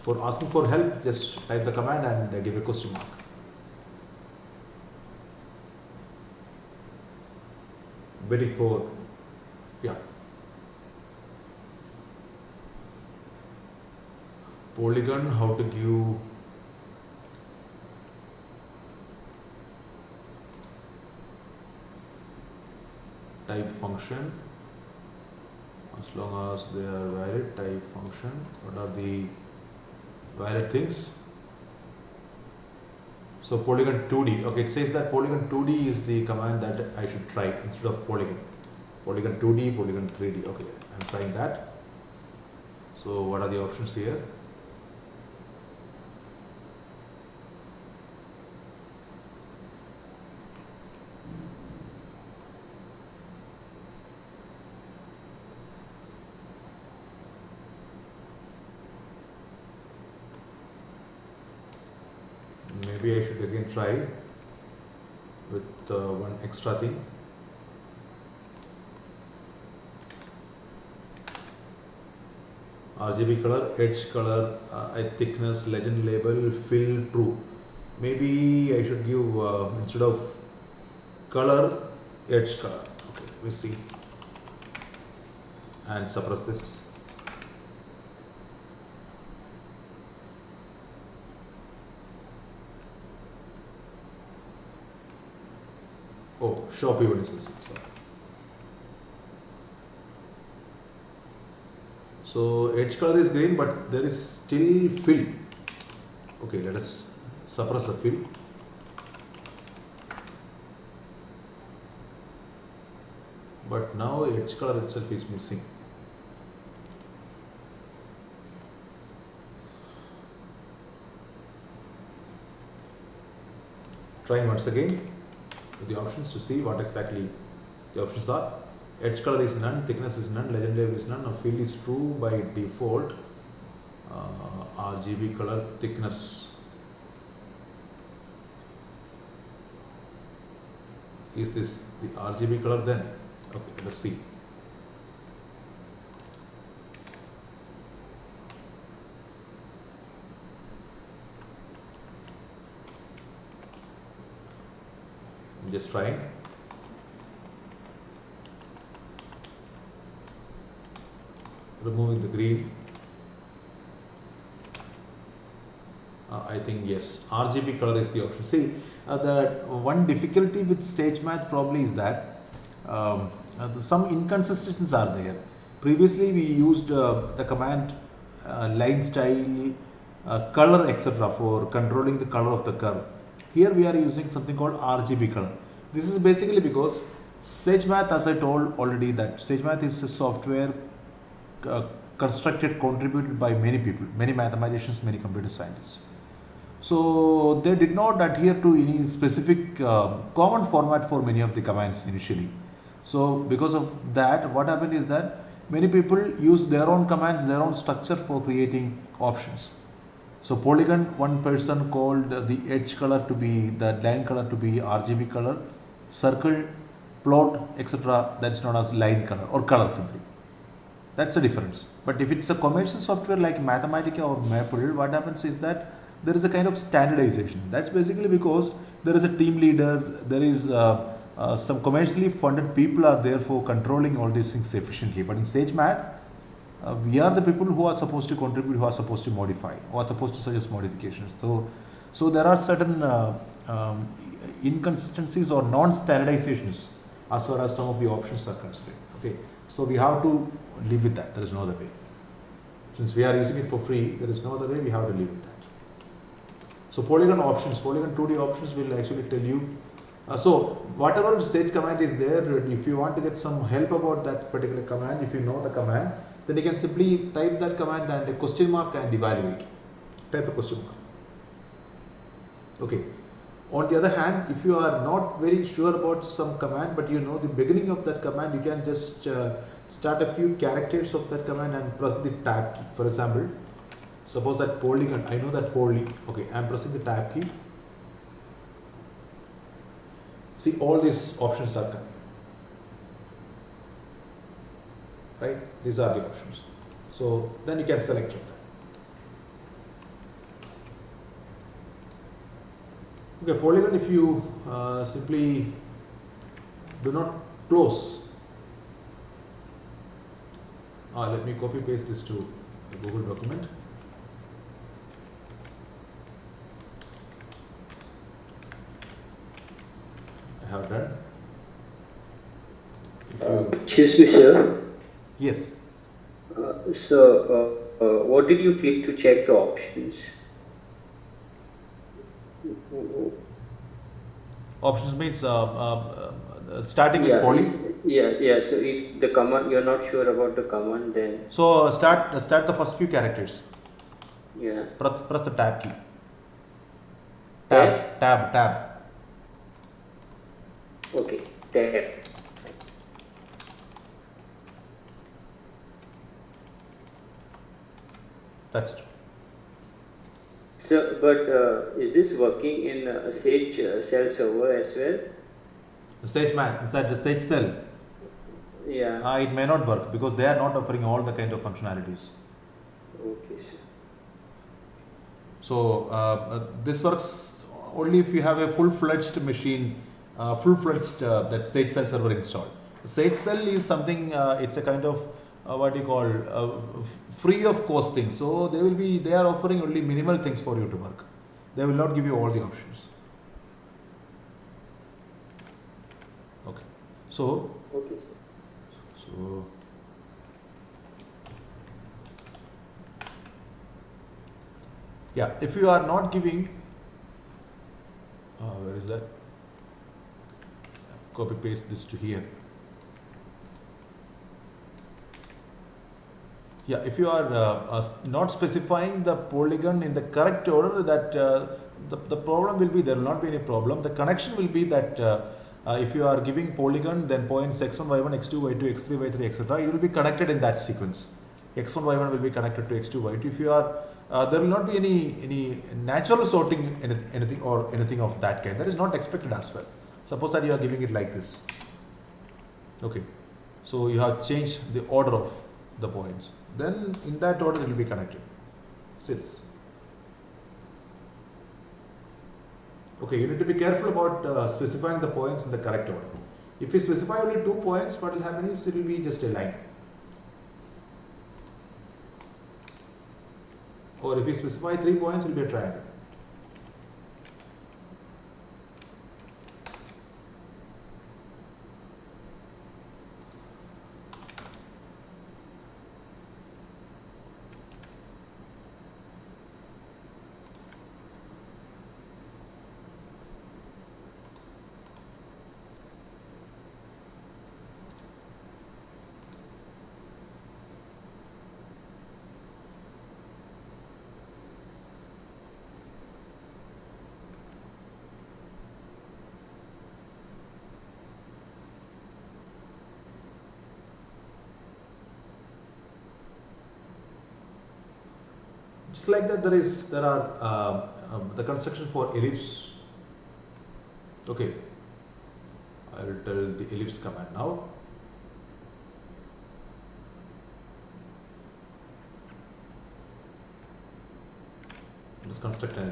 S2: For asking for help, just type the command and give a question mark. Waiting for, yeah. Polygon, how to give type function, as long as they are valid. Type function, what are the valid things? So polygon 2D, okay, it says that polygon 2D is the command that I should try instead of polygon. Polygon 2D, polygon 3D, okay, I'm trying that. So what are the options here? Maybe I should again try with one extra thing. RGB color, edge color, thickness, legend label, fill, true. Maybe I should give instead of color, edge color. Okay, we see, and suppress this. Oh, show P1 is missing. So edge color is green, but there is still fill. Okay, let us suppress the fill. But now edge color itself is missing. Trying once again with the options to see what exactly the options are. Edge color is none, thickness is none, legend label is none, fill is true by default. RGB color, thickness. Is this the RGB color then? Okay, let's see. I'm just trying. Removing the green. I think yes, RGB color is the option. See, the one difficulty with SageMath probably is that some inconsistencies are there. Previously, we used the command line style, color, etc. for controlling the color of the curve. Here we are using something called RGB color. This is basically because SageMath, as I told already, that SageMath is a software constructed, contributed by many people, many mathematicians, many computer scientists. So they did not adhere to any specific common format for many of the commands initially. So because of that, what happened is that many people use their own commands, their own structure for creating options. So polygon, one person called the edge color to be, the line color to be RGB color, circle, plot, etc. that is known as line color or color simply. That's the difference. But if it's a commercial software like Mathematica or Maple, what happens is that there is a kind of standardization. That's basically because there is a team leader, there is some commercially funded people are there for controlling all these things efficiently. But in SageMath, we are the people who are supposed to contribute, who are supposed to modify, who are supposed to suggest modifications. So there are certain inconsistencies or non-standardizations as far as some of the options are concerned. Okay, so we have to live with that. There is no other way. Since we are using it for free, there is no other way. We have to live with that. So polygon options, polygon 2D options will actually tell you. So whatever stage command is there, if you want to get some help about that particular command, if you know the command, then you can simply type that command and a question mark and evaluate. Type a question mark. Okay. On the other hand, if you are not very sure about some command, but you know the beginning of that command, you can just start a few characters of that command and press the tab key. For example, suppose that polygon, I know that poly. Okay, I am pressing the tab key. See, all these options are coming. Right? These are the options. So then you can select from that. Okay, polygon, if you simply do not close. Let me copy paste this to the Google document. I have done.
S1: Excuse me, sir.
S2: Yes.
S1: What did you click to check the options?
S2: Options means starting with poly.
S1: Yeah. So if the command, you're not sure about the command, then
S2: So start the first few characters.
S1: yeah.
S2: Press the tab key. Tab.
S1: Okay. Tab.
S2: That's it.
S1: So, but is this working in Sage Cell server as well?
S2: The SageMath, inside the Sage Cell,
S1: Yeah.
S2: it may not work because they are not offering all the kind of functionalities.
S1: Okay, sir.
S2: So this works only if you have a full-fledged machine, that Sage Cell server installed. Sage Cell is something, it's a kind of what you call free of cost thing. So they are offering only minimal things for you to work. They will not give you all the options. Okay. So
S1: Okay, sir.
S2: Yeah, if you are not giving, where is that? Copy paste this to here. Yeah, if you are not specifying the polygon in the correct order, that the problem will be, there will not be any problem. The connection will be that if you are giving polygon, then points x1, y1, x2, y2, x3, y3, etc. It will be connected in that sequence. x1, y1 will be connected to x2, y2. If you are, there will not be any natural sorting, anything of that kind. That is not expected as well. Suppose that you are giving it like this. Okay, so you have changed the order of the points. Then in that order it will be connected. See this. Okay, you need to be careful about specifying the points in the correct order. If you specify only 2 points, what will happen is it will be just a line. Or if you specify 3 points, it will be a triangle. Just like that, there are the construction for ellipse. Okay, I will tell the ellipse command now. Let's construct an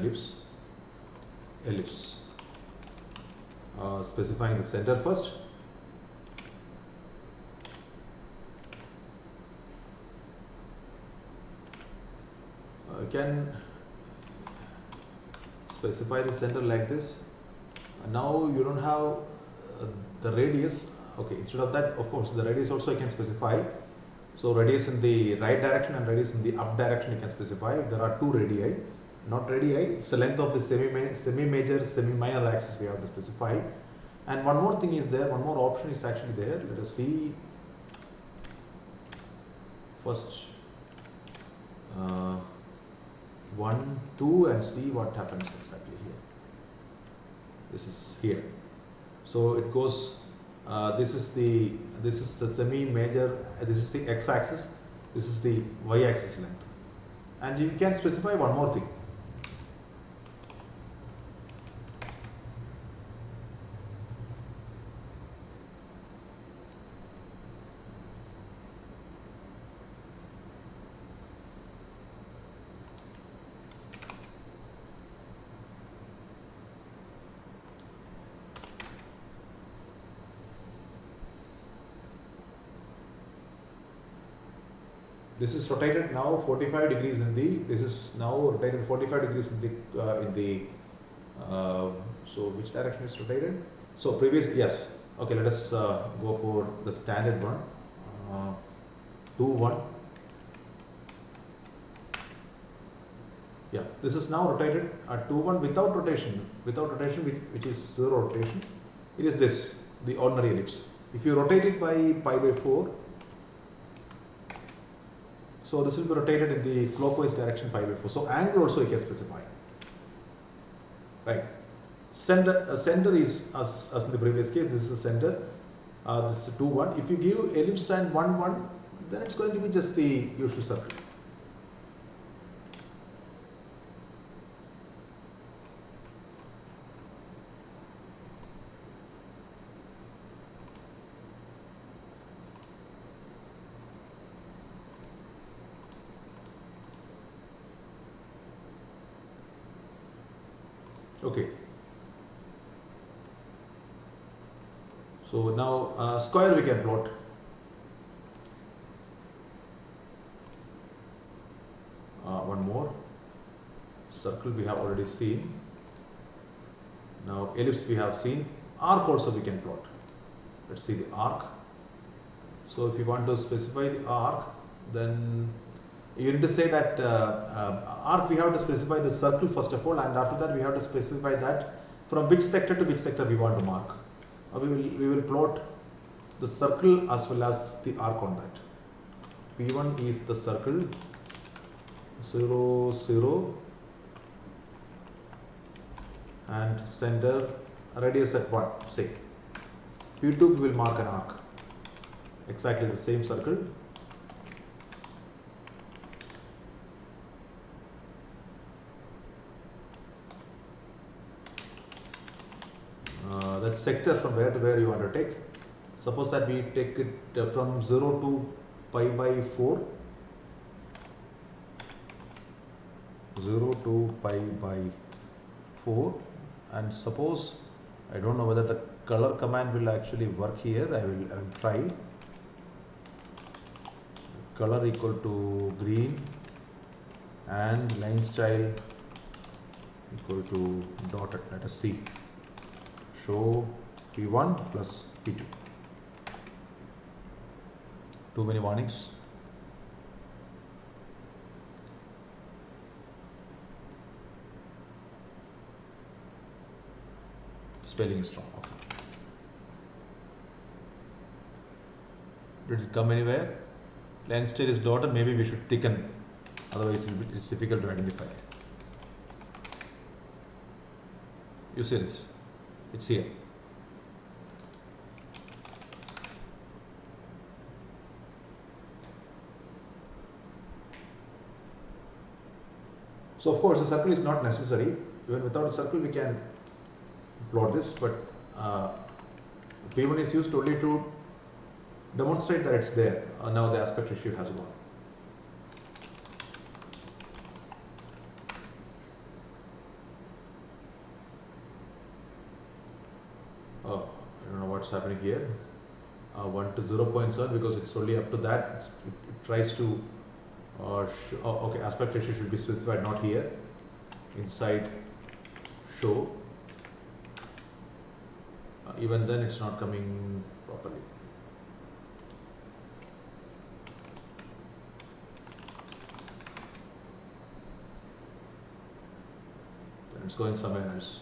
S2: ellipse. Specifying the center first. You can specify the center like this. Now you don't have the radius. okay, instead of that, of course, the radius also I can specify. So radius in the right direction and radius in the up direction you can specify. There are two radii, not radii, it's the length of the semi-major, semi-minor axis we have to specify. And one more thing is there, one more option is actually there. Let us see first 1, 2 and see what happens exactly here. This is here. So it goes, this is the semi-major, this is the x-axis, this is the y-axis length. And you can specify one more thing. This is rotated now 45 degrees in the, this is now rotated 45 degrees in the, so which direction is rotated? So previous, yes. Okay, let us go for the standard one, 2, 1. Yeah, this is now rotated at 2, 1 without rotation, which is 0 rotation. It is this, the ordinary ellipse. If you rotate it by pi by 4, so this will be rotated in the clockwise direction pi by 4. So angle also you can specify. Right. Center is as in the previous case. This is the center. This is 2, 1. If you give ellipse and 1, 1, then it's going to be just the usual circle. Okay. So now square we can plot. One more. Circle we have already seen. Now ellipse we have seen. Arc also we can plot. Let's see the arc. So if you want to specify the arc, then you need to say that arc we have to specify the circle first of all, and after that we have to specify that from which sector to which sector we want to mark. We will plot the circle as well as the arc on that. P1 is the circle, 0, 0, and center radius at 1, say. P2 we will mark an arc, exactly the same circle. That sector from where to where you want to take. Suppose that we take it from 0 to pi by 4. 0 to pi by 4, and suppose, I don't know whether the color command will actually work here. I will try. Color equal to green and line style equal to dotted. Let us see. Show P1 plus P2. Too many warnings. Spelling is wrong. Okay. Did it come anywhere? Line style is dotted. Maybe we should thicken. Otherwise, it's difficult to identify. You see this? It's here. So of course the circle is not necessary. Even without a circle we can plot this, but P1 is used only to demonstrate that it's there. Now the aspect ratio has gone. I don't know what's happening here. 1 to 0.7, because it's only up to that. It tries to okay, aspect ratio should be specified, not here. Inside show Even then it's not coming properly. It's going somewhere else.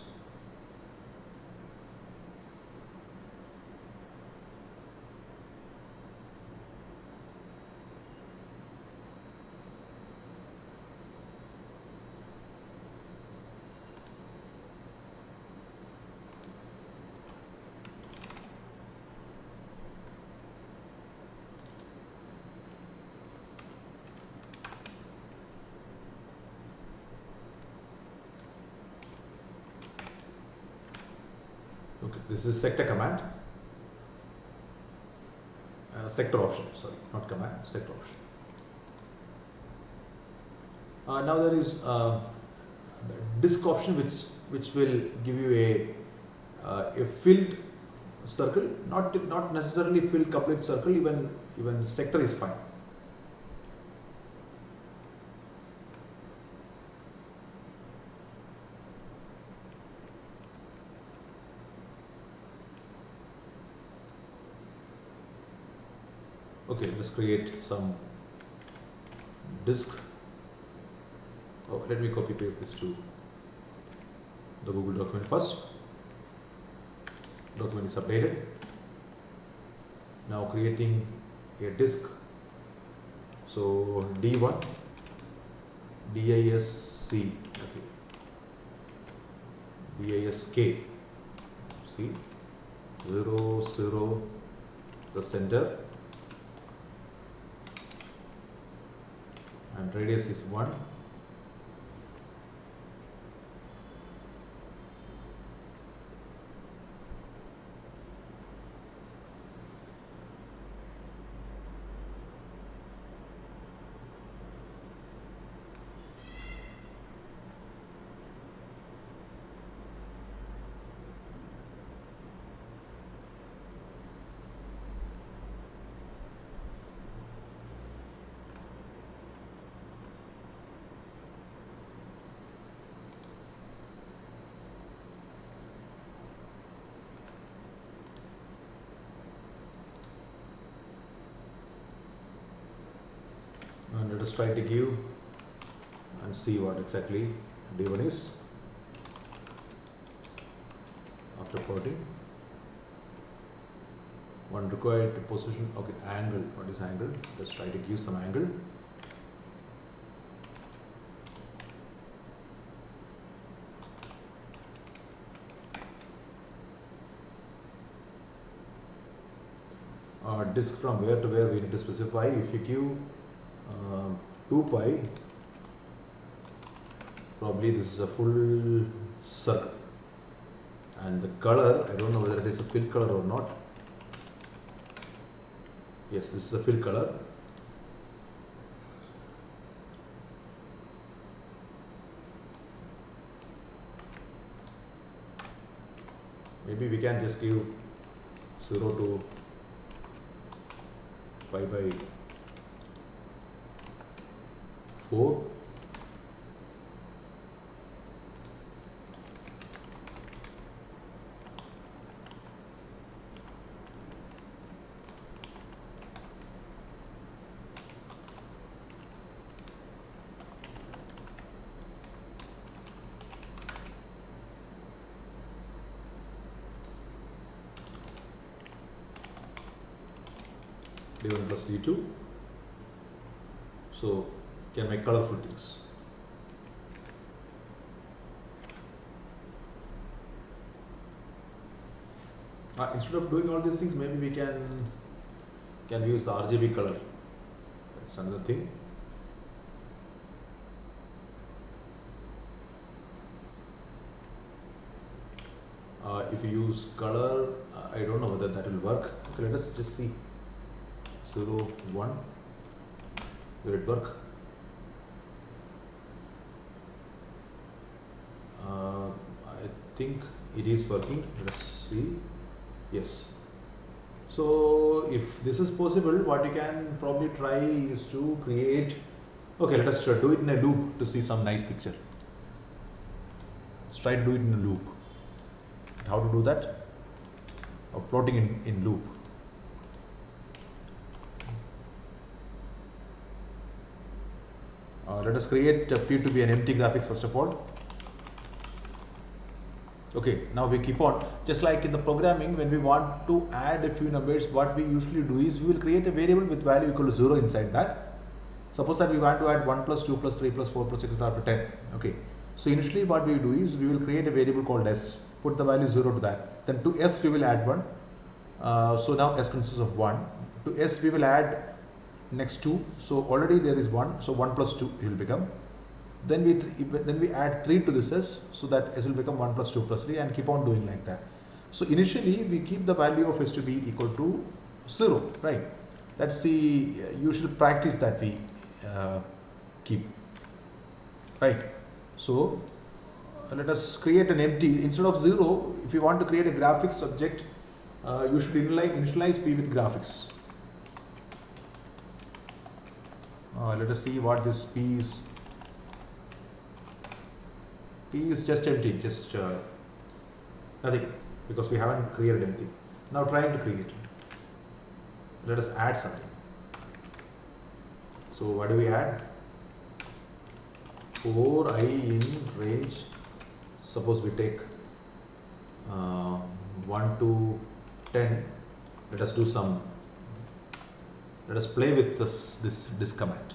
S2: Okay, this is sector command. Sector option, sorry, not command, sector option. Now there is the disk option, which will give you a filled circle, not necessarily filled complete circle. Even sector is fine. Okay, let's create some disk. Oh, let me copy paste this to the Google document first. Document is updated. Now creating a disk. So D1 DISC, okay, DISK, see, 0 0 the center, and radius is 1. And let us try to give and see what exactly D1 is after plotting. One required to position, okay, angle. What is angle? Let's try to give some angle. Disk from where to where we need to specify. If you give 2 pi, probably this is a full circle, and the color, I don't know whether it is a fill color or not. Yes, this is a fill color. Maybe we can just give 0 to pi by 4. D1 plus D2. So can make colorful things. Instead of doing all these things, maybe we can use the RGB color. That's another thing. If you use color, I don't know whether that will work. Okay, let us just see. 0 1, will it work? I think it is working. Let's see. Yes. So if this is possible, what you can probably try is to create, okay, let us do it in a loop to see some nice picture. Let's try to do it in a loop. How to do that? plotting in loop. Let us create P to be an empty graphics first of all. Okay, now we keep on, just like in the programming, when we want to add a few numbers, what we usually do is we will create a variable with value equal to 0 inside that. Suppose that we want to add 1 plus 2 plus 3 plus 4 plus 6 up to 10. Okay, so initially what we do is we will create a variable called s, put the value 0 to that, then to s we will add 1. So now s consists of 1. To s we will add next 2, so already there is 1, so 1 plus 2 it will become. Then we add 3 to this s, so that s will become 1 plus 2 plus 3, and keep on doing like that. So initially we keep the value of s to be equal to 0, right? That's the usual practice that we keep, right? So let us create an empty, instead of 0, if you want to create a graphics object, you should initialize p with graphics. Let us see what this p is. P is just empty, just nothing, because we haven't created anything. Now trying to create. Let us add something. So what do we add? For I in range, suppose we take 1 to 10. Let us do some. Let us play with this command.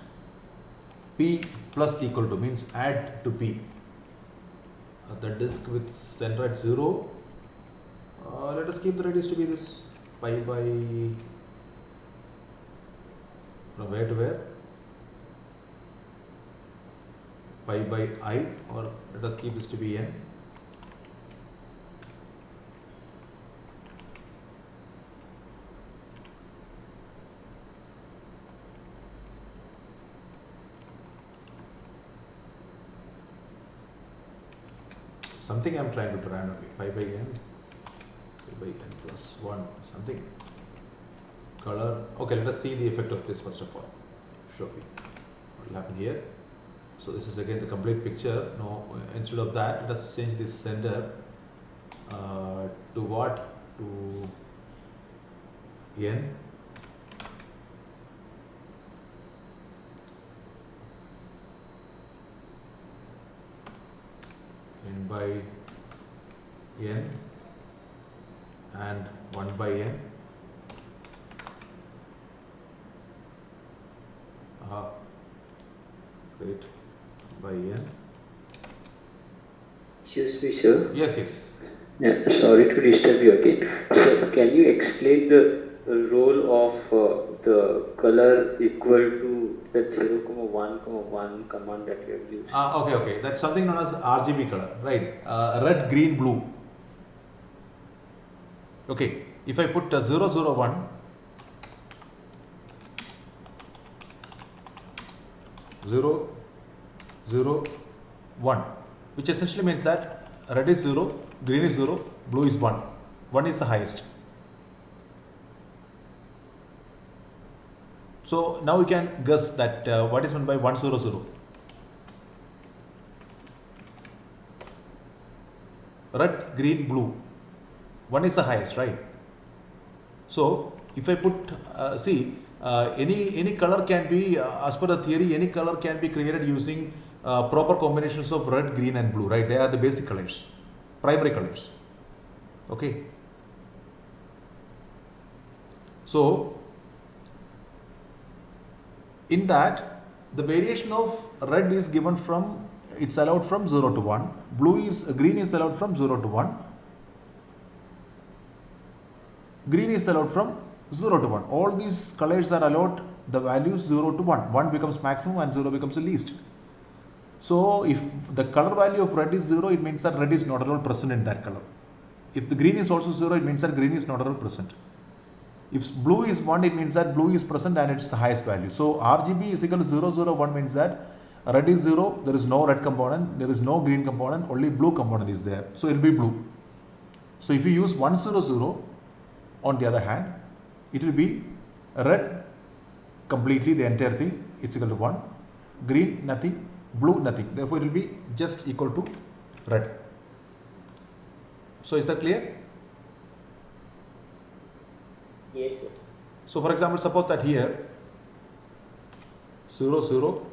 S2: P plus equal to means add to P. The disk with center at 0. Let us keep the radius to be this pi by, from where to where? Pi by I, or let us keep this to be n. Something I am trying to try, pi by n plus 1, something. Color. Okay, let us see the effect of this first of all. Show me what will happen here. So this is again the complete picture. Now instead of that, let us change this sender to what? To n. N by n and 1 by n. Great. By n.
S1: Excuse me, sir.
S2: Yes, yes.
S1: Yeah, sorry to disturb you again. So, can you explain the role of the color equal to that 0,1,1 command that we have used?
S2: Okay. That's something known as RGB color, right? Red, green, blue. Okay. If I put 001, 0, 0, 1, which essentially means that red is 0, green is 0, blue is 1. 1 is the highest. So now we can guess that what is meant by 100. Red, green, blue. 1 is the highest, right? So if I put, any color can be, as per the theory, any color can be created using proper combinations of red, green and blue, right? They are the basic colors, primary colors. Okay. So in that, the variation of red is given from, it's allowed from 0 to 1, green is allowed from 0 to 1, green is allowed from 0 to 1. All these colors are allowed the values 0 to 1. 1 becomes maximum and 0 becomes the least. So if the color value of red is 0, it means that red is not at all present in that color. If the green is also 0, it means that green is not at all present. If blue is 1, it means that blue is present and it's the highest value. So RGB is equal to 001 means that red is 0, there is no red component, there is no green component, only blue component is there. So it will be blue. So if you use 100, on the other hand, it will be red completely, the entire thing, it's equal to 1, green nothing, blue nothing. Therefore, it will be just equal to red. So is that clear?
S1: Yes, sir.
S2: So for example, suppose that here 0 0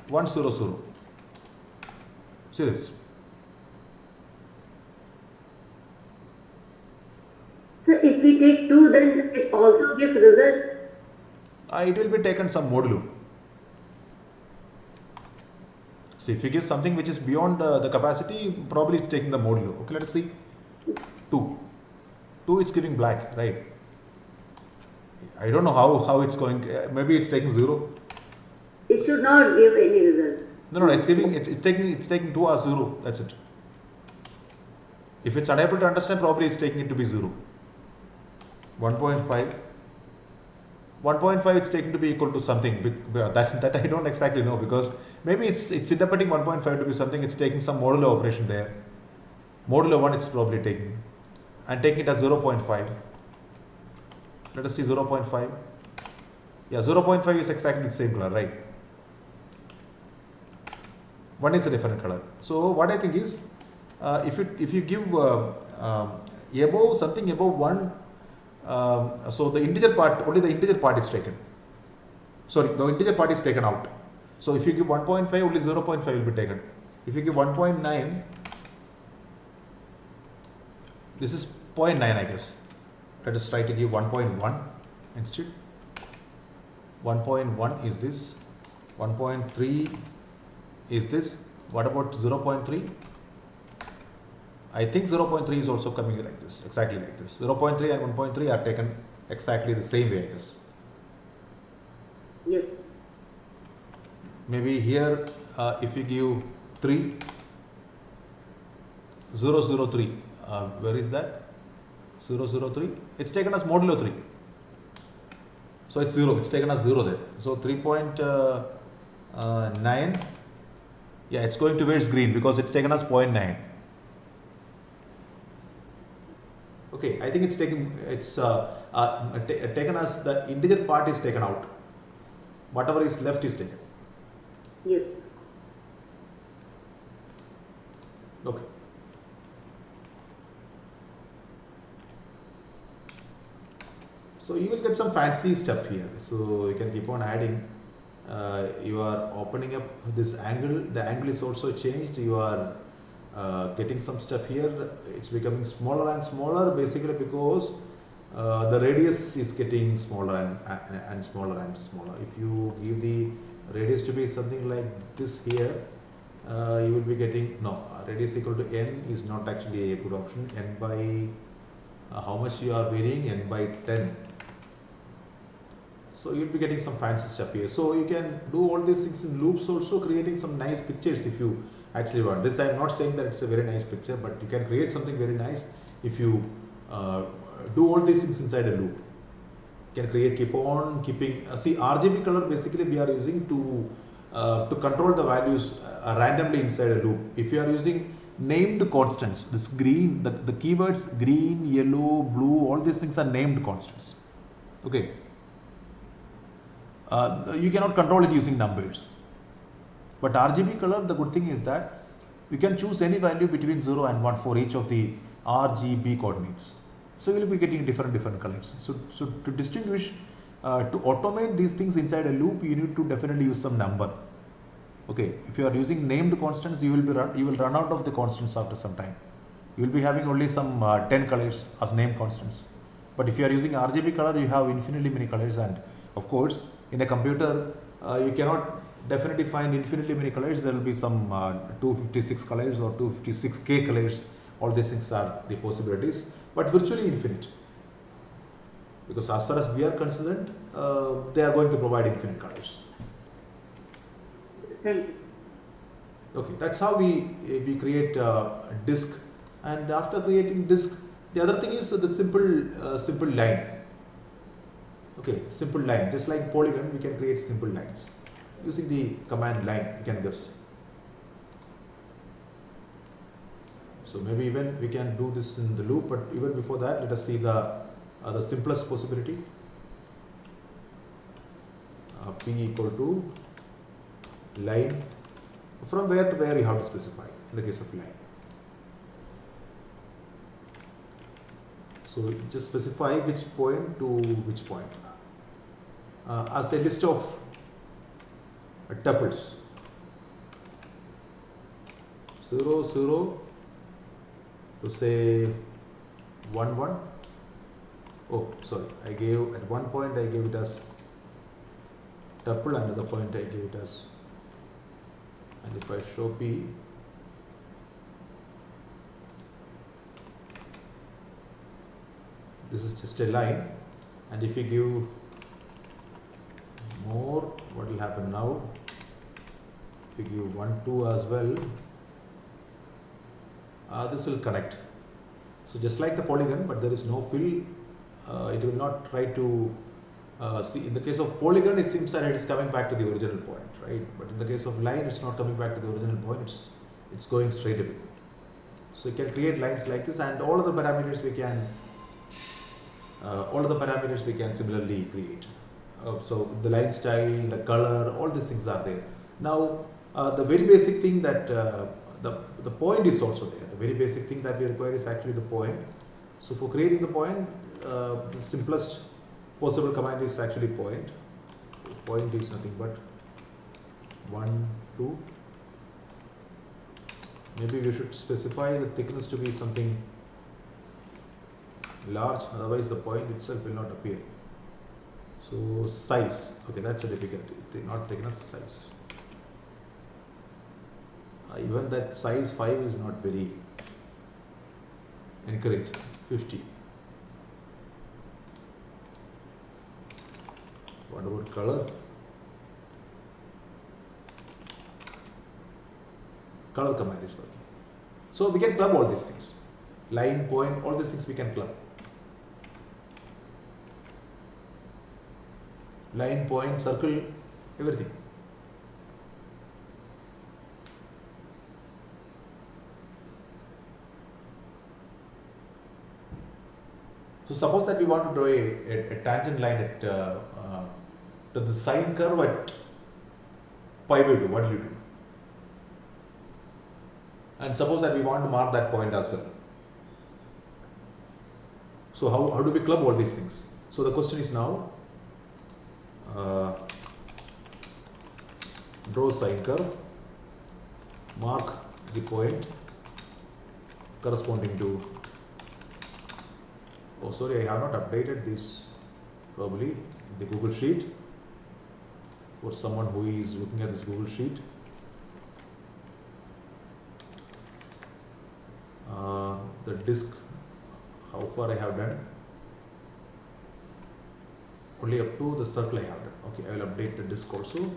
S2: 1 0 0. See this.
S3: So if we take 2, then it also gives result.
S2: It will be taken some modulo. So if you give something which is beyond the capacity, probably it's taking the modulo. Okay, let us see. 2. 2 it's giving black, right? I don't know how it's going. Maybe it's taking 0.
S3: It should not give any result.
S2: No, it's giving it's taking 2 as 0. That's it. If it's unable to understand, probably it's taking it to be 0. 1.5. 1.5 it's taken to be equal to something that I don't exactly know, because maybe it's interpreting 1.5 to be something. It's taking some modulo operation there. Modulo 1 it's probably taking and taking it as 0.5. Let us see 0.5. Yeah, 0.5 is exactly the same color, right? 1 is a different color. So what I think is, if you give above something above 1, so the integer part, only the integer part is taken. Sorry, the integer part is taken out. So if you give 1.5, only 0.5 will be taken. If you give 1.9, this is 0.9, I guess. Let us try to give 1.1 instead. 1.1 is this. 1.3 is this. What about 0.3? I think 0.3 is also coming like this, exactly like this. 0.3 and 1.3 are taken exactly the same way, I guess.
S3: Yes.
S2: Maybe here, if you give 3, 003, where is that? 003, it's taken as modulo 3. So it's 0, it's taken as 0 there. So 3.9, yeah, it's going towards green because it's taken as 0.9. Okay, I think it's taken as the integer part is taken out. Whatever is left is taken.
S3: Yes.
S2: Okay. So you will get some fancy stuff here. So you can keep on adding. You are opening up this angle. The angle is also changed. You are getting some stuff here. It's becoming smaller and smaller, basically because the radius is getting smaller and smaller and smaller. If you give the radius to be something like this here, you will be getting radius equal to n is not actually a good option. N by how much you are varying, n by 10. So you'll be getting some fancy stuff here. So you can do all these things in loops, also creating some nice pictures if you actually want. This I'm not saying that it's a very nice picture, but you can create something very nice if you do all these things inside a loop. You can keep on keeping. See, RGB color basically we are using to control the values randomly inside a loop. If you are using named constants, this green, the keywords green, yellow, blue, all these things are named constants. Okay. You cannot control it using numbers. But RGB color, the good thing is that you can choose any value between 0 and 1 for each of the RGB coordinates. So you will be getting different colors. So to distinguish, to automate these things inside a loop, you need to definitely use some number. Okay, if you are using named constants, you will run out of the constants after some time. You will be having only some 10 colors as named constants. But if you are using RGB color, you have infinitely many colors, and of course, in a computer, you cannot definitely find infinitely many colors. There will be some 256 colors or 256k colors. All these things are the possibilities, but virtually infinite. Because as far as we are concerned, they are going to provide infinite colors.
S3: Thank you.
S2: Okay, that's how we create disk, and after creating disk, the other thing is the simple line. Okay, simple line, just like polygon, we can create simple lines using the command line. You can guess. So maybe even we can do this in the loop, but even before that, let us see the simplest possibility. P equal to line. From where to where you have to specify in the case of line. So just specify which point to which point as a list of tuples 0 0 to say 1 1. Oh, sorry, I gave at one point I gave it as tuple, another point I gave it as, and if I show P, this is just a line, and if you give more, what will happen now? If you give 1 2 as well, this will connect. So just like the polygon, but there is no fill, it will not try to see. In the case of polygon, it seems that it is coming back to the original point, right? But in the case of line, it's not coming back to the original point, it's going straight away. So you can create lines like this, and all of the parameters we can similarly create. So the line style, the color, all these things are there. Now the very basic thing that the point is also there. The very basic thing that we require is actually the point. So for creating the point, the simplest possible command is actually point. Point is nothing but 1 2. Maybe we should specify the thickness to be something large, otherwise the point itself will not appear. So size, okay, that's a difficulty, not thickness, size. Even that size 5 is not very encouraged. 50. What about color? Color command is working. So we can club all these things. Line, point, all these things we can club. Line, point, circle, everything. So suppose that we want to draw a tangent line at to the sine curve at pi by 2, what do you do? And suppose that we want to mark that point as well. So how do we club all these things? So the question is now, draw sine curve, mark the point corresponding to, oh sorry, I have not updated this probably in the Google Sheet. For someone who is looking at this Google Sheet, the disk, how far I have done, only up to the circle I have done. Okay, I will update the disk also.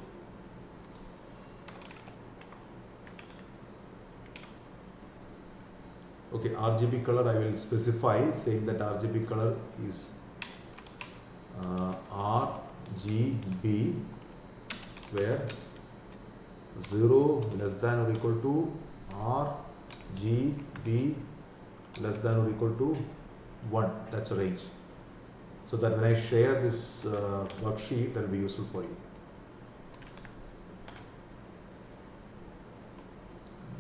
S2: Okay, RGB color I will specify, saying that RGB color is RGB, where 0 less than or equal to RGB less than or equal to 1. That's a range. So that when I share this worksheet, that will be useful for you.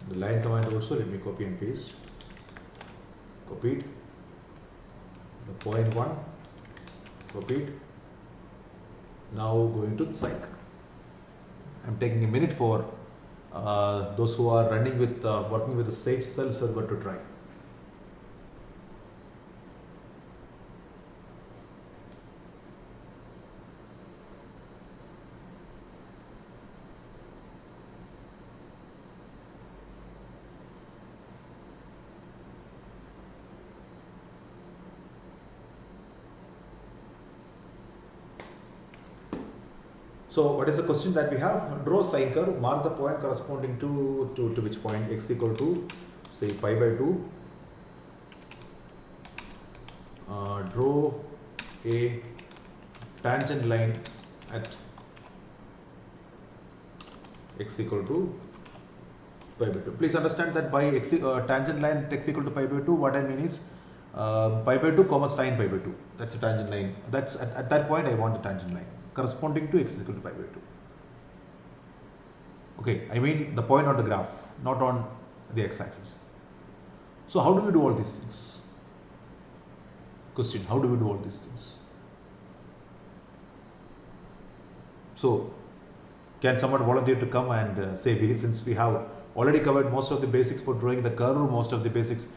S2: The line command also, let me copy and paste. Copied. The point 1, copied. Now going to the cycle. I'm taking a minute for those who are running with working with the Sage Cell server to try. So what is the question that we have? Draw sine curve, mark the point corresponding to which point? X equal to say pi by 2. Draw a tangent line at x equal to pi by 2. Please understand that by tangent line at x equal to pi by 2, what I mean is pi by 2 comma sine pi by 2. That's a tangent line. That's at that point I want a tangent line corresponding to x is equal to pi by 2. Okay, I mean the point on the graph, not on the x-axis. So how do we do all these things? question. How do we do all these things? So, can someone volunteer to come and say, since we have already covered most of the basics for drawing the curve, most of the basics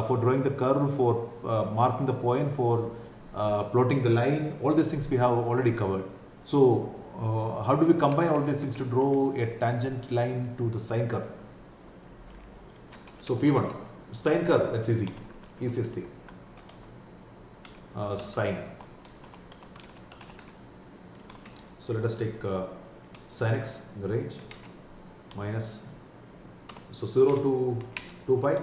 S2: for drawing the curve, for marking the point, for plotting the line, all these things we have already covered. So, how do we combine all these things to draw a tangent line to the sine curve? So, P1, sine curve, that's easy, easiest thing. Sine. So, let us take sin x in the range minus, so 0 to 2 pi,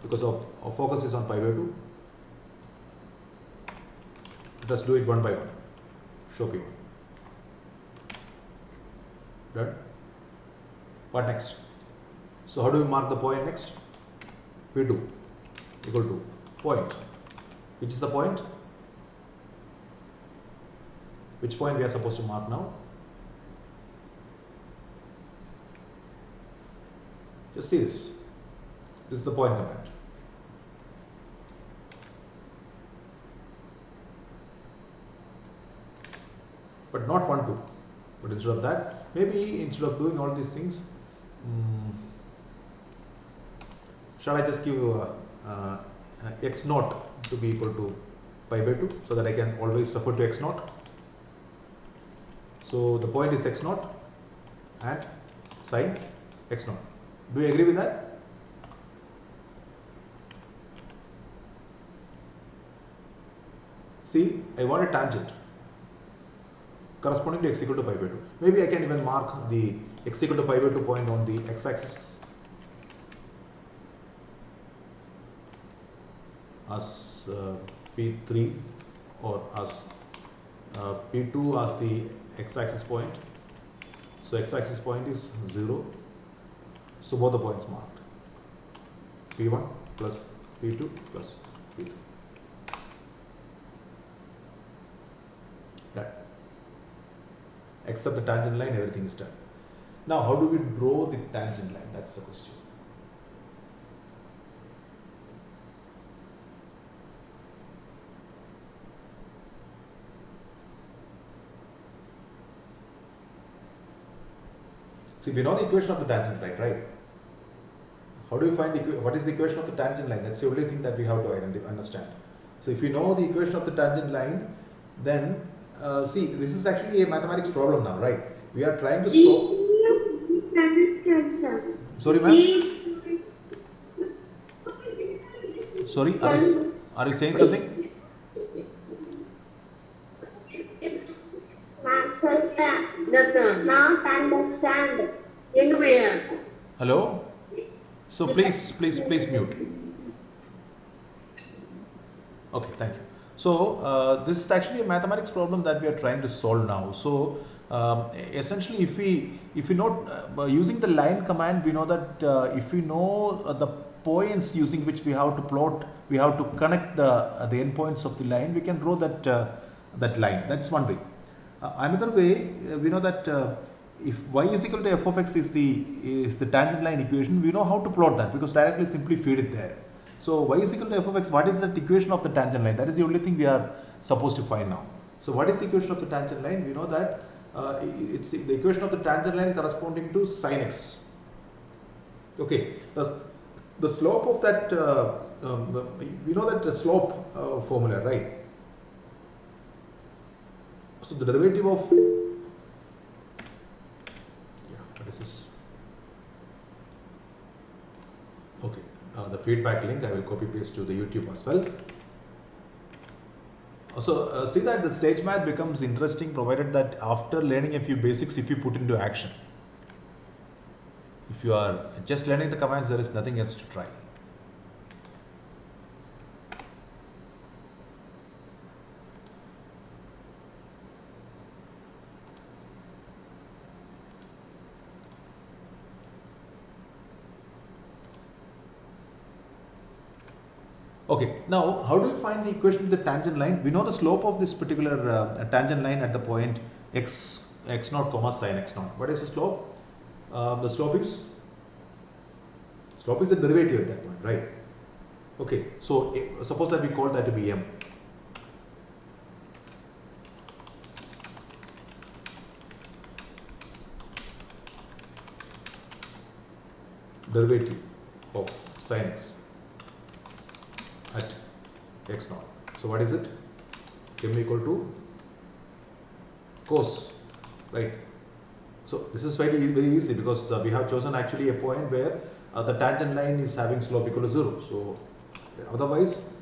S2: because our focus is on pi by 2. Let us do it one by one. Show P1. Done. What next? So how do we mark the point next? P2 equal to point. Which is the point? Which point we are supposed to mark now? Just see this. This is the point command. But not 1, 2. But instead of that, maybe instead of doing all these things, shall I just give x naught to be equal to pi by 2, so that I can always refer to x naught. So the point is x naught and sine x naught. Do you agree with that? See, I want a tangent corresponding to x equal to pi by 2. Maybe I can even mark the x equal to pi by 2 point on the x-axis as P3 or as P2 as the x-axis point. So x-axis point is 0. So both the points marked. P1 plus P2 plus P3. Done. Except the tangent line, everything is done. Now, how do we draw the tangent line? That's the question. See, we know the equation of the tangent line, right? How do you find what is the equation of the tangent line? That's the only thing that we have to understand. So, if you know the equation of the tangent line, then see, this is actually a mathematics problem now, right? We are trying to solve. Sorry, ma'am. Sorry, are you saying something?
S3: Not understand.
S2: Hello? So please mute. Okay, thank you. So this is actually a mathematics problem that we are trying to solve now. So essentially, if we know using the line command, we know that if we know the points using which we have to plot, we have to connect the endpoints of the line, we can draw that that line. That's one way. Another way, we know that if y is equal to f of x is the tangent line equation, we know how to plot that because directly simply feed it there. So y is equal to f of x, what is the equation of the tangent line? That is the only thing we are supposed to find now. So what is the equation of the tangent line? We know that it's the equation of the tangent line corresponding to sin x. Okay, the slope of that, we know that the slope formula, right? So the derivative of, what is this? Okay, the feedback link I will copy paste to the YouTube as well. So see that the SageMath becomes interesting provided that after learning a few basics, if you put into action. If you are just learning the commands, there is nothing else to try. Okay, now how do we find the equation of the tangent line? We know the slope of this particular tangent line at the point x naught comma sin x naught. What is the slope? The slope is the derivative at that point, right? Okay, so suppose that we call that to be m. derivative of sin x at x naught. So what is it? M equal to cos, right? So this is very easy because we have chosen actually a point where the tangent line is having slope equal to 0. So otherwise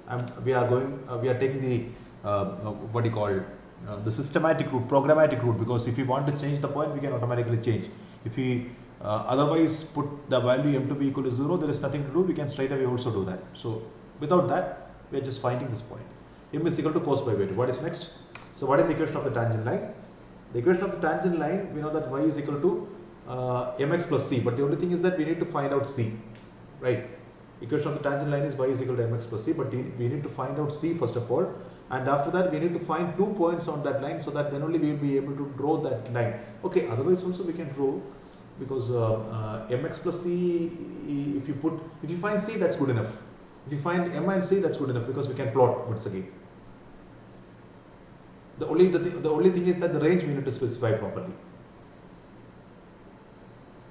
S2: we are taking the what you call the systematic route, programmatic route, because if we want to change the point, we can automatically change. If we otherwise put the value m to be equal to 0, there is nothing to do, we can straight away also do that. So without that, we are just finding this point. M is equal to cos pi by 2. What is next? So what is the equation of the tangent line? The equation of the tangent line, we know that y is equal to mx plus c, but the only thing is that we need to find out c, right? Equation of the tangent line is y is equal to mx plus c, but we need to find out c first of all, and after that we need to find 2 points on that line, so that then only we will be able to draw that line. Okay, otherwise also we can draw, because mx plus c, if you find c, that's good enough. If you find m and c, that's good enough, because we can plot once again. The only thing is that the range we need to specify properly.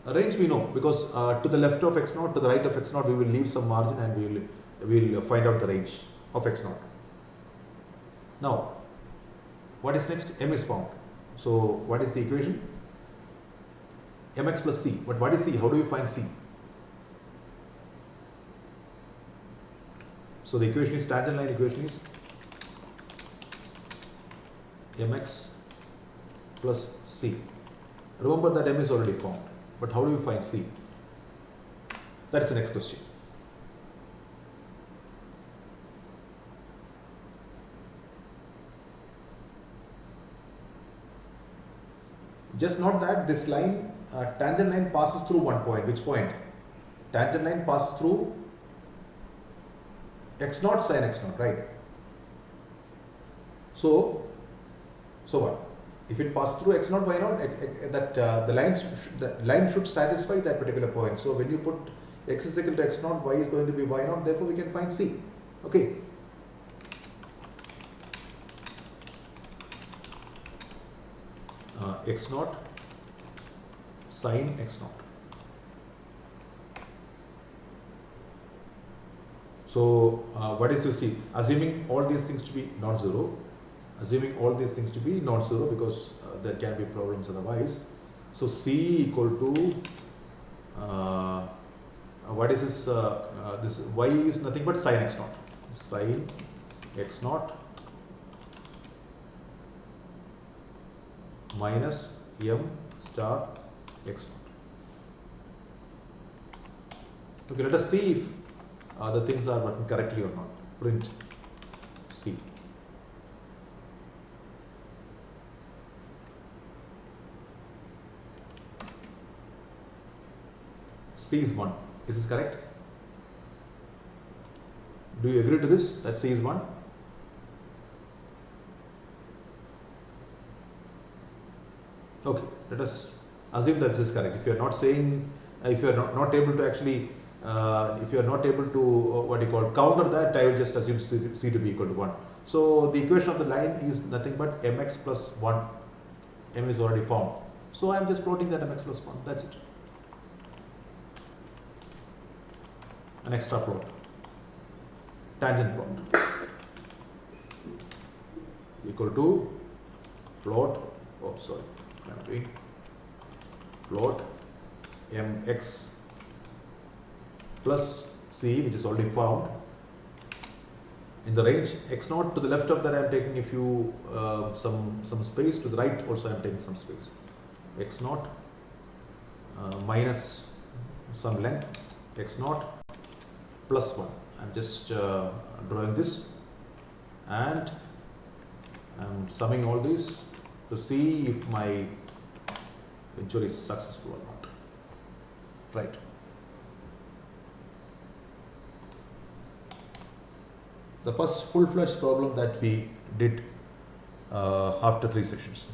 S2: A range we know, because to the left of x naught, to the right of x naught, we will leave some margin and we will find out the range of x naught. Now, what is next? M is found. So what is the equation? Mx plus c. But what is c? How do you find c? So the equation is, tangent line equation is mx plus c. Remember that m is already found, but how do you find c? That is the next question. Just note that this line, tangent line passes through one point. Which point? Tangent line passes through x naught sin x naught, right? So what? If it passes through x naught, y naught, the line should satisfy that particular point. So when you put x is equal to x naught, y is going to be y naught, therefore we can find c. Okay. X naught sin x naught. So what is you see? Assuming all these things to be non-zero, because there can be problems otherwise. So c equal to what is this? This y is nothing but sin x naught. Sin x naught minus m star x naught. Okay, let us see if the things are working correctly or not. Print c. C is 1. Is this correct? Do you agree to this, that C is 1? Okay, let us assume that this is correct. If you are not saying, if you are not able to actually, if you are not able to counter that, I will just assume C to be equal to 1. So the equation of the line is nothing but mx plus 1. M is already found. So I am just plotting that mx plus 1. That's it. An extra plot, tangent plot, equal to plot, plot mx plus c, which is already found, in the range x naught. To the left of that I am taking a few some space, to the right also I am taking some space. X naught minus some length, x naught plus 1. I am just drawing this and I am summing all these to see if my venture is successful or not. Right. The first full-fledged problem that we did after 3 sessions.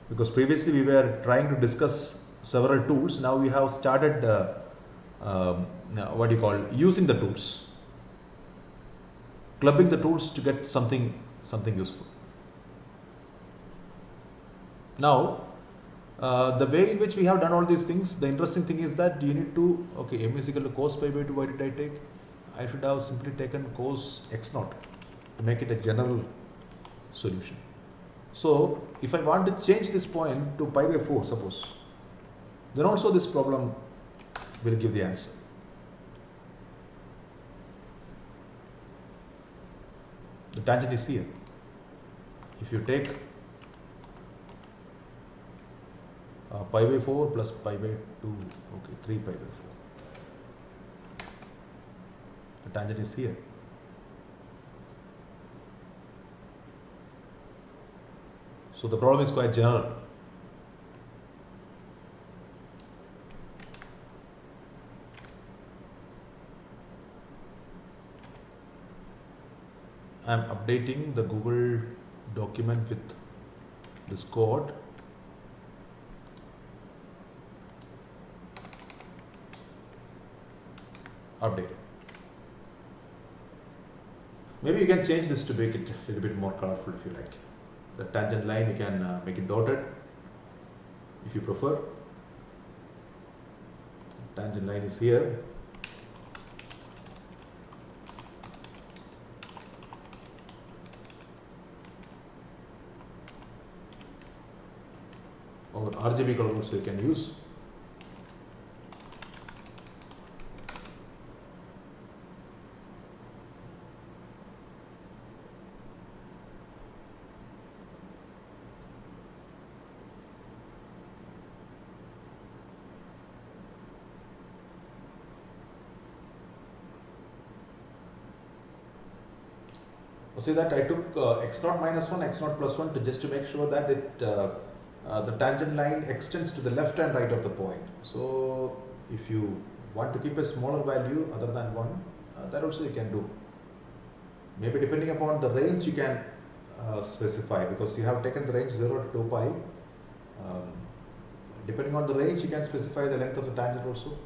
S2: Because previously we were trying to discuss several tools. Now we have started using the tools, clubbing the tools to get something useful. Now The way in which we have done all these things, the interesting thing is that you need to, okay, m is equal to cos pi by 2, why did I take? I should have simply taken cos x naught to make it a general solution. So if I want to change this point to pi by 4, suppose, then also this problem will give the answer. The tangent is here. If you take pi by 4 plus pi by 2, okay, 3 pi by 4. The tangent is here. So the problem is quite general. I am updating the Google document with this code. Updated. Maybe you can change this to make it a little bit more colorful if you like. The tangent line, you can make it dotted if you prefer. Tangent line is here. Or RGB color also you can use. See that I took x naught minus 1, x naught plus 1 just to make sure that the tangent line extends to the left and right of the point. So if you want to keep a smaller value other than 1, that also you can do. Maybe depending upon the range you can specify, because you have taken the range 0 to 2 pi. Depending on the range you can specify the length of the tangent also.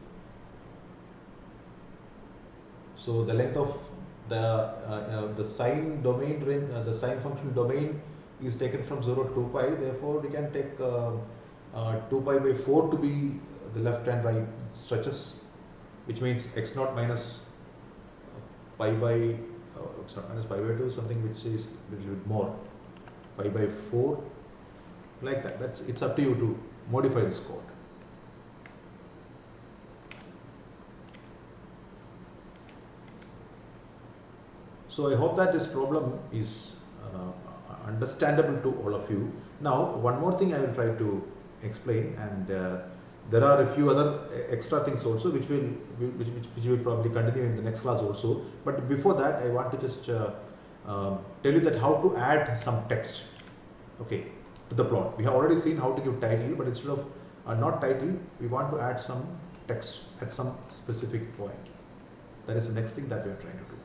S2: So the length of the sine domain range, the sine function domain is taken from 0 to 2 pi. Therefore, we can take 2 pi by 4 to be the left and right stretches, which means x naught minus pi by x naught minus pi by 2 is something which is a little bit more, pi by 4, like that. It's up to you to modify this code. So I hope that this problem is understandable to all of you. Now, one more thing I will try to explain, and there are a few other extra things also which will probably continue in the next class also. But before that, I want to just tell you that how to add some text, okay, to the plot. We have already seen how to give title, but instead of not title, we want to add some text at some specific point. That is the next thing that we are trying to do.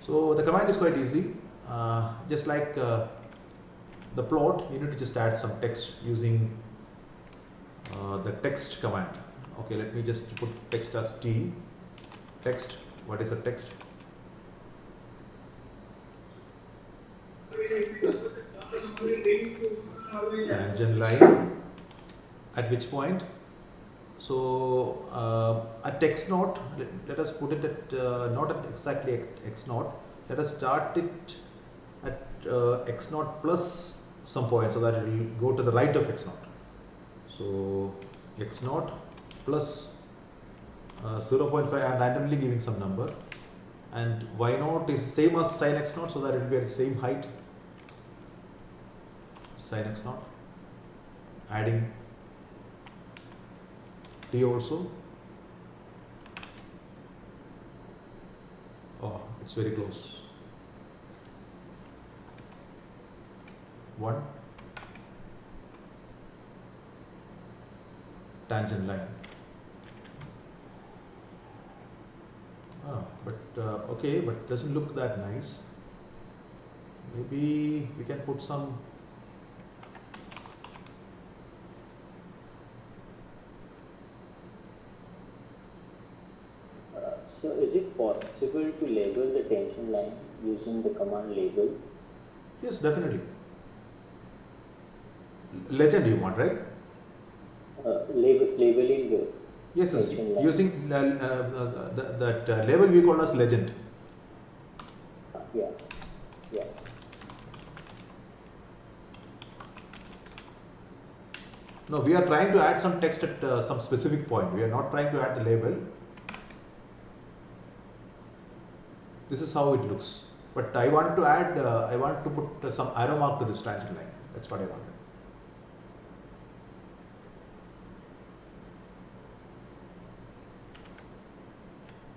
S2: So the command is quite easy. Just like the plot, you need to just add some text using the text command. Okay, let me just put text as T. Text. What is a text? Tangent line. At which point? So at x naught, let us put it at not at exactly at x naught. Let us start it at x naught plus some point, so that it will go to the right of x naught. So x naught plus 0.5. I am randomly giving some number, and y naught is same as sin x naught, so that it will be at the same height. Sin x naught. Adding t also. Oh, it's very close. 1. Tangent line. But okay, but doesn't look that nice. Maybe we can put some.
S1: So is it possible to label the tension line using the command label?
S2: Yes, definitely. Legend you want, right?
S1: Labeling the
S2: Yes, yes.
S1: section line.
S2: Using that label we call as legend.
S1: Yeah, yeah.
S2: No, we are trying to add some text at some specific point. We are not trying to add the label. This is how it looks. But I wanted to add, I want to put some arrow mark to this tangent line. That's what I wanted.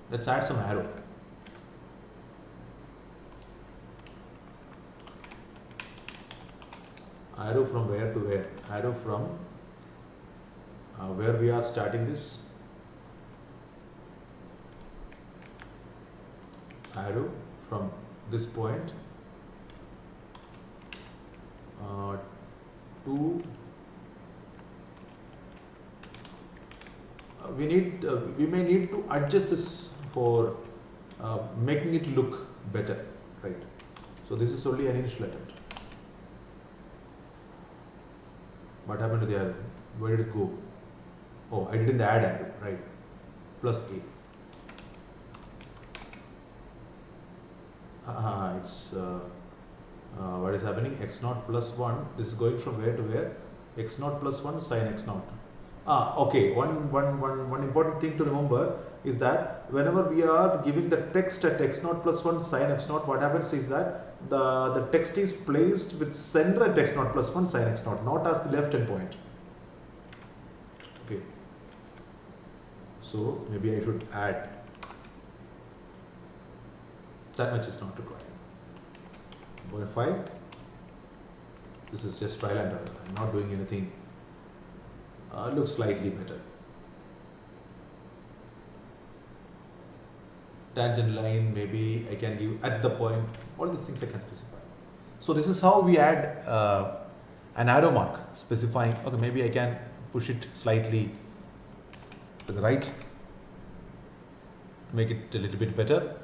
S2: Let's add some arrow. Arrow from where to where? Arrow from where we are starting this. Arrow from this point to we may need to adjust this for making it look better, right? So this is only an initial attempt. What happened to the arrow? Where did it go? Oh, I didn't add arrow, right? Plus A. It's what is happening? X naught plus 1. This is going from where to where? X naught plus 1 sin X naught. Okay. One important thing to remember is that whenever we are giving the text at X naught plus 1 sin X naught, what happens is that the text is placed with center at X naught plus 1 sin X naught, not as the left end point. Okay. So maybe I should add. That much is not required. 0.5. This is just trial and error. I'm not doing anything. Looks slightly better. Tangent line, maybe I can give at the point. All these things I can specify. So this is how we add an arrow mark specifying. Okay, maybe I can push it slightly to the right, make it a little bit better.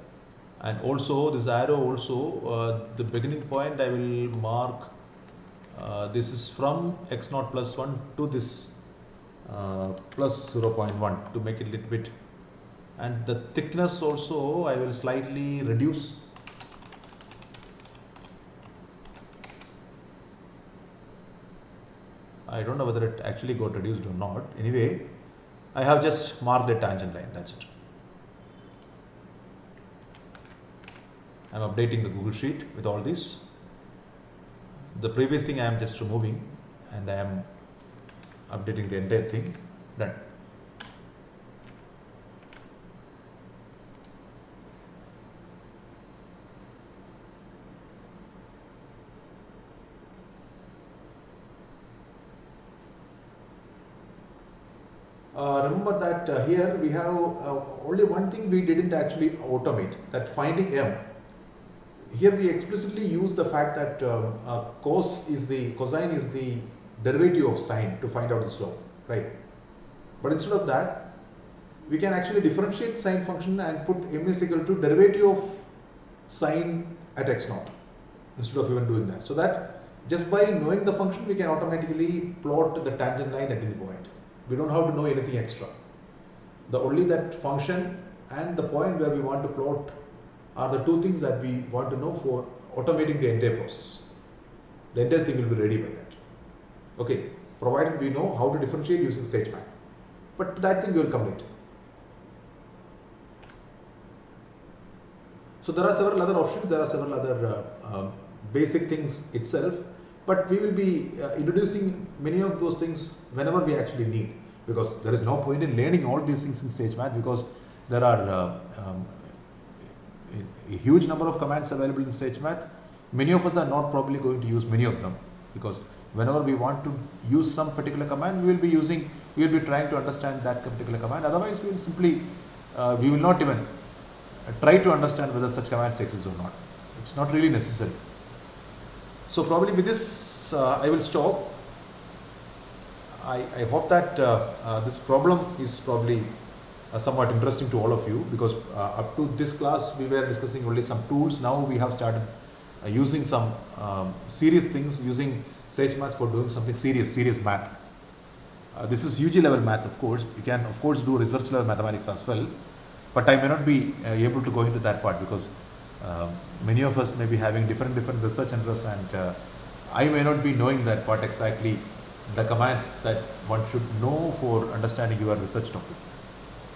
S2: And also this arrow also, the beginning point I will mark, this is from X naught plus 1 to this plus 0.1 to make it a little bit, and the thickness also I will slightly reduce. I don't know whether it actually got reduced or not. Anyway, I have just marked a tangent line, that's it. I am updating the Google Sheet with all this. The previous thing I am just removing and I am updating the entire thing. Done. Remember that here we have only one thing we didn't actually automate, that finding m. Here we explicitly use the fact that cosine is the derivative of sine to find out the slope, right? But instead of that, we can actually differentiate sine function and put m is equal to derivative of sine at x naught instead of even doing that. So that just by knowing the function, we can automatically plot the tangent line at any point. We don't have to know anything extra. The only that function and the point where we want to plot are the two things that we want to know for automating the entire process. The entire thing will be ready by that. Okay, provided we know how to differentiate using SageMath. But that thing will come later. So there are several other options, there are several other basic things itself, but we will be introducing many of those things whenever we actually need, because there is no point in learning all these things in SageMath because there are a huge number of commands available in SageMath. Many of us are not probably going to use many of them, because whenever we want to use some particular command, we will be trying to understand that particular command. Otherwise, we will simply, we will not even try to understand whether such commands exist or not. It's not really necessary. So probably with this, I will stop. I hope that this problem is probably somewhat interesting to all of you, because up to this class we were discussing only some tools. Now we have started using some serious things, using SageMath for doing something serious math. This is UG level math, of course. You can, of course, do research level mathematics as well. But I may not be able to go into that part because many of us may be having different research interests, and I may not be knowing that what exactly the commands that one should know for understanding your research topic.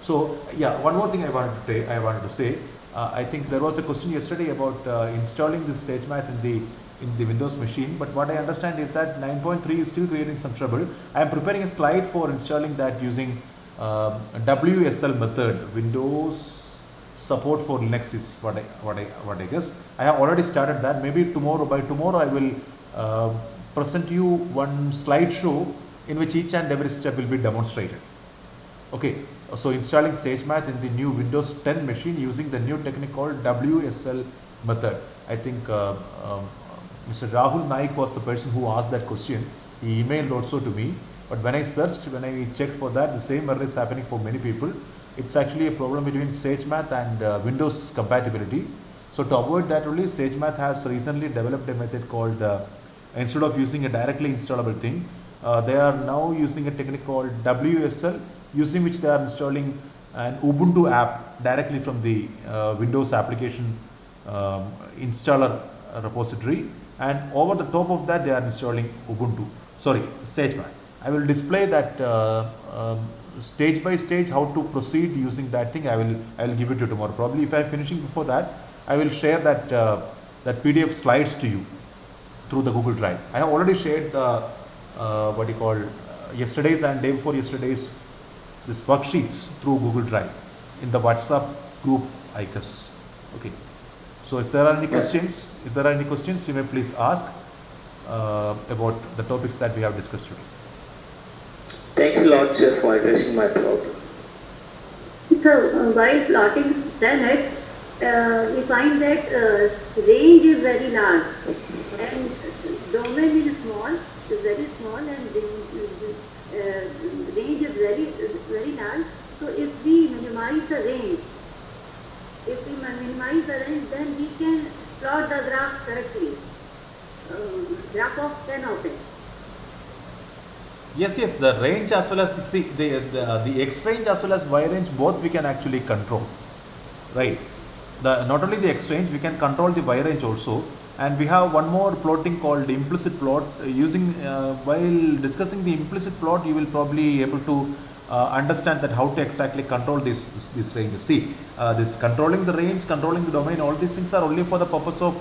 S2: So yeah, one more thing I wanted to say. I think there was a question yesterday about installing this SageMath in the Windows machine, but what I understand is that 9.3 is still creating some trouble. I am preparing a slide for installing that using WSL method. Windows support for Linux is what I guess. I have already started that. Maybe by tomorrow I will present you one slideshow in which each and every step will be demonstrated. Okay, so installing SageMath in the new Windows 10 machine using the new technique called WSL method. I think Mr. Rahul Naik was the person who asked that question. He emailed also to me, but when I checked for that, the same error is happening for many people. It's actually a problem between SageMath and Windows compatibility. So to avoid that only, SageMath has recently developed a method called, instead of using a directly installable thing, they are now using a technique called WSL, using which they are installing an Ubuntu app directly from the Windows application installer repository, and over the top of that they are installing SageMath. I will display that stage by stage how to proceed using that thing. I will give it to you tomorrow. Probably if I am finishing before that, I will share that that PDF slides to you through the Google Drive. I have already shared the yesterday's and day before yesterday's this worksheets through Google Drive in the WhatsApp group, I guess. Okay. So if there are any questions, you may please ask about the topics that we have discussed today.
S1: Thanks a lot, sir, for addressing my problem.
S3: So while plotting planets, we find that range is very large and domain is very small, and range is very large. So if we minimize the range, then we can plot the graph correctly. Graph of 10 of it.
S2: Yes, the range as well as the X range as well as Y range, both we can actually control, right? Not only the X range, we can control the Y range also. And we have one more plotting called implicit plot. While discussing the implicit plot, you will probably able to understand that how to exactly control this ranges. See, this controlling the range, controlling the domain, all these things are only for the purpose of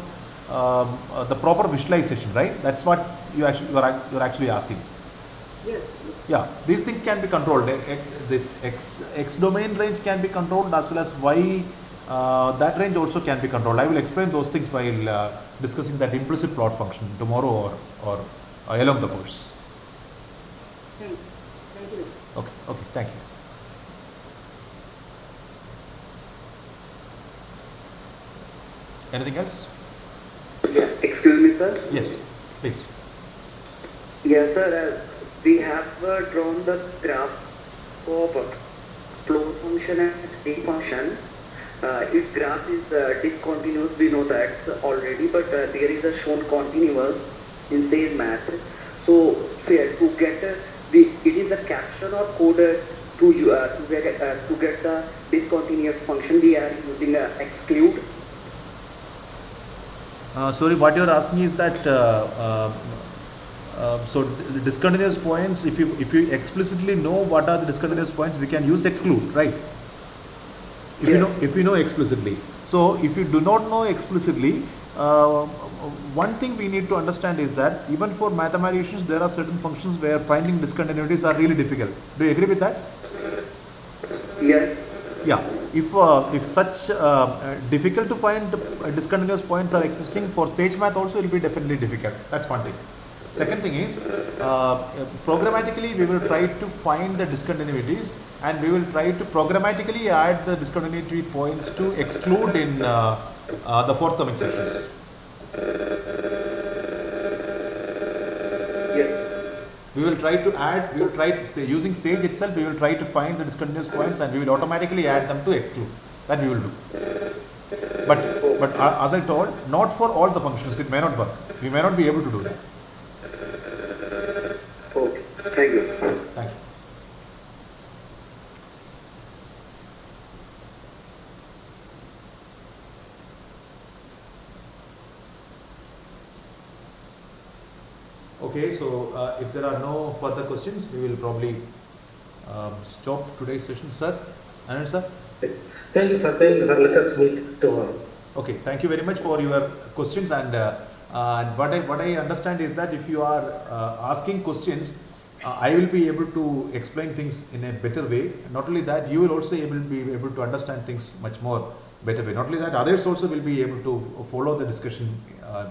S2: the proper visualization, right? That's what you're actually asking.
S3: Yes.
S2: Yeah, these things can be controlled. This X domain range can be controlled as well as Y. That range also can be controlled. I will explain those things while discussing that implicit plot function tomorrow or along the course.
S3: Thank you.
S2: Okay, thank you. Anything else?
S4: Yeah, excuse me, sir.
S2: Yes, please.
S4: Yes, sir. We have drawn the graph of flow function and state function. Its graph is discontinuous, we know that already, but there is a shown continuous in SageMath. So to get it is a caption or code to get the discontinuous function. We are using exclude.
S2: Sorry, what you are asking is that so the discontinuous points, if you explicitly know what are the discontinuous points, we can use exclude, right? If you know explicitly. So if you do not know explicitly, one thing we need to understand is that even for mathematicians, there are certain functions where finding discontinuities are really difficult. Do you agree with that?
S4: Yes.
S2: Yeah. If such difficult to find discontinuous points are existing, for SageMath also it will be definitely difficult. That's one thing. Second thing is, programmatically we will try to find the discontinuities, and we will try to programmatically add the discontinuity points to exclude in the forthcoming sessions.
S4: Yes.
S2: We will try to using Sage itself, we will try to find the discontinuous points and we will automatically add them to exclude. That we will do. But as I told, not for all the functions, it may not work. We may not be able to do that.
S4: Thank you.
S2: Thank you. Okay, so if there are no further questions, we will probably stop today's session, sir. Anand sir?
S5: Thank you, sir. Thank you, sir. Let us meet tomorrow.
S2: Okay, thank you very much for your questions. And what I understand is that if you are asking questions, I will be able to explain things in a better way. Not only that, you will also be able to understand things much more better way. Not only that, others also will be able to follow the discussion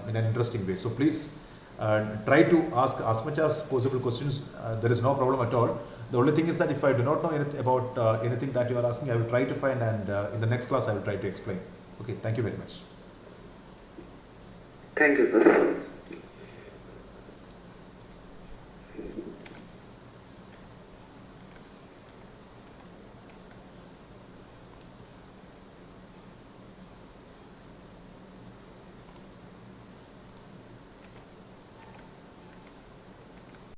S2: in an interesting way. So please try to ask as much as possible questions. There is no problem at all. The only thing is that if I do not know anything about anything that you are asking, I will try to find, and in the next class I will try to explain. Okay, thank you very much.
S4: Thank you, sir.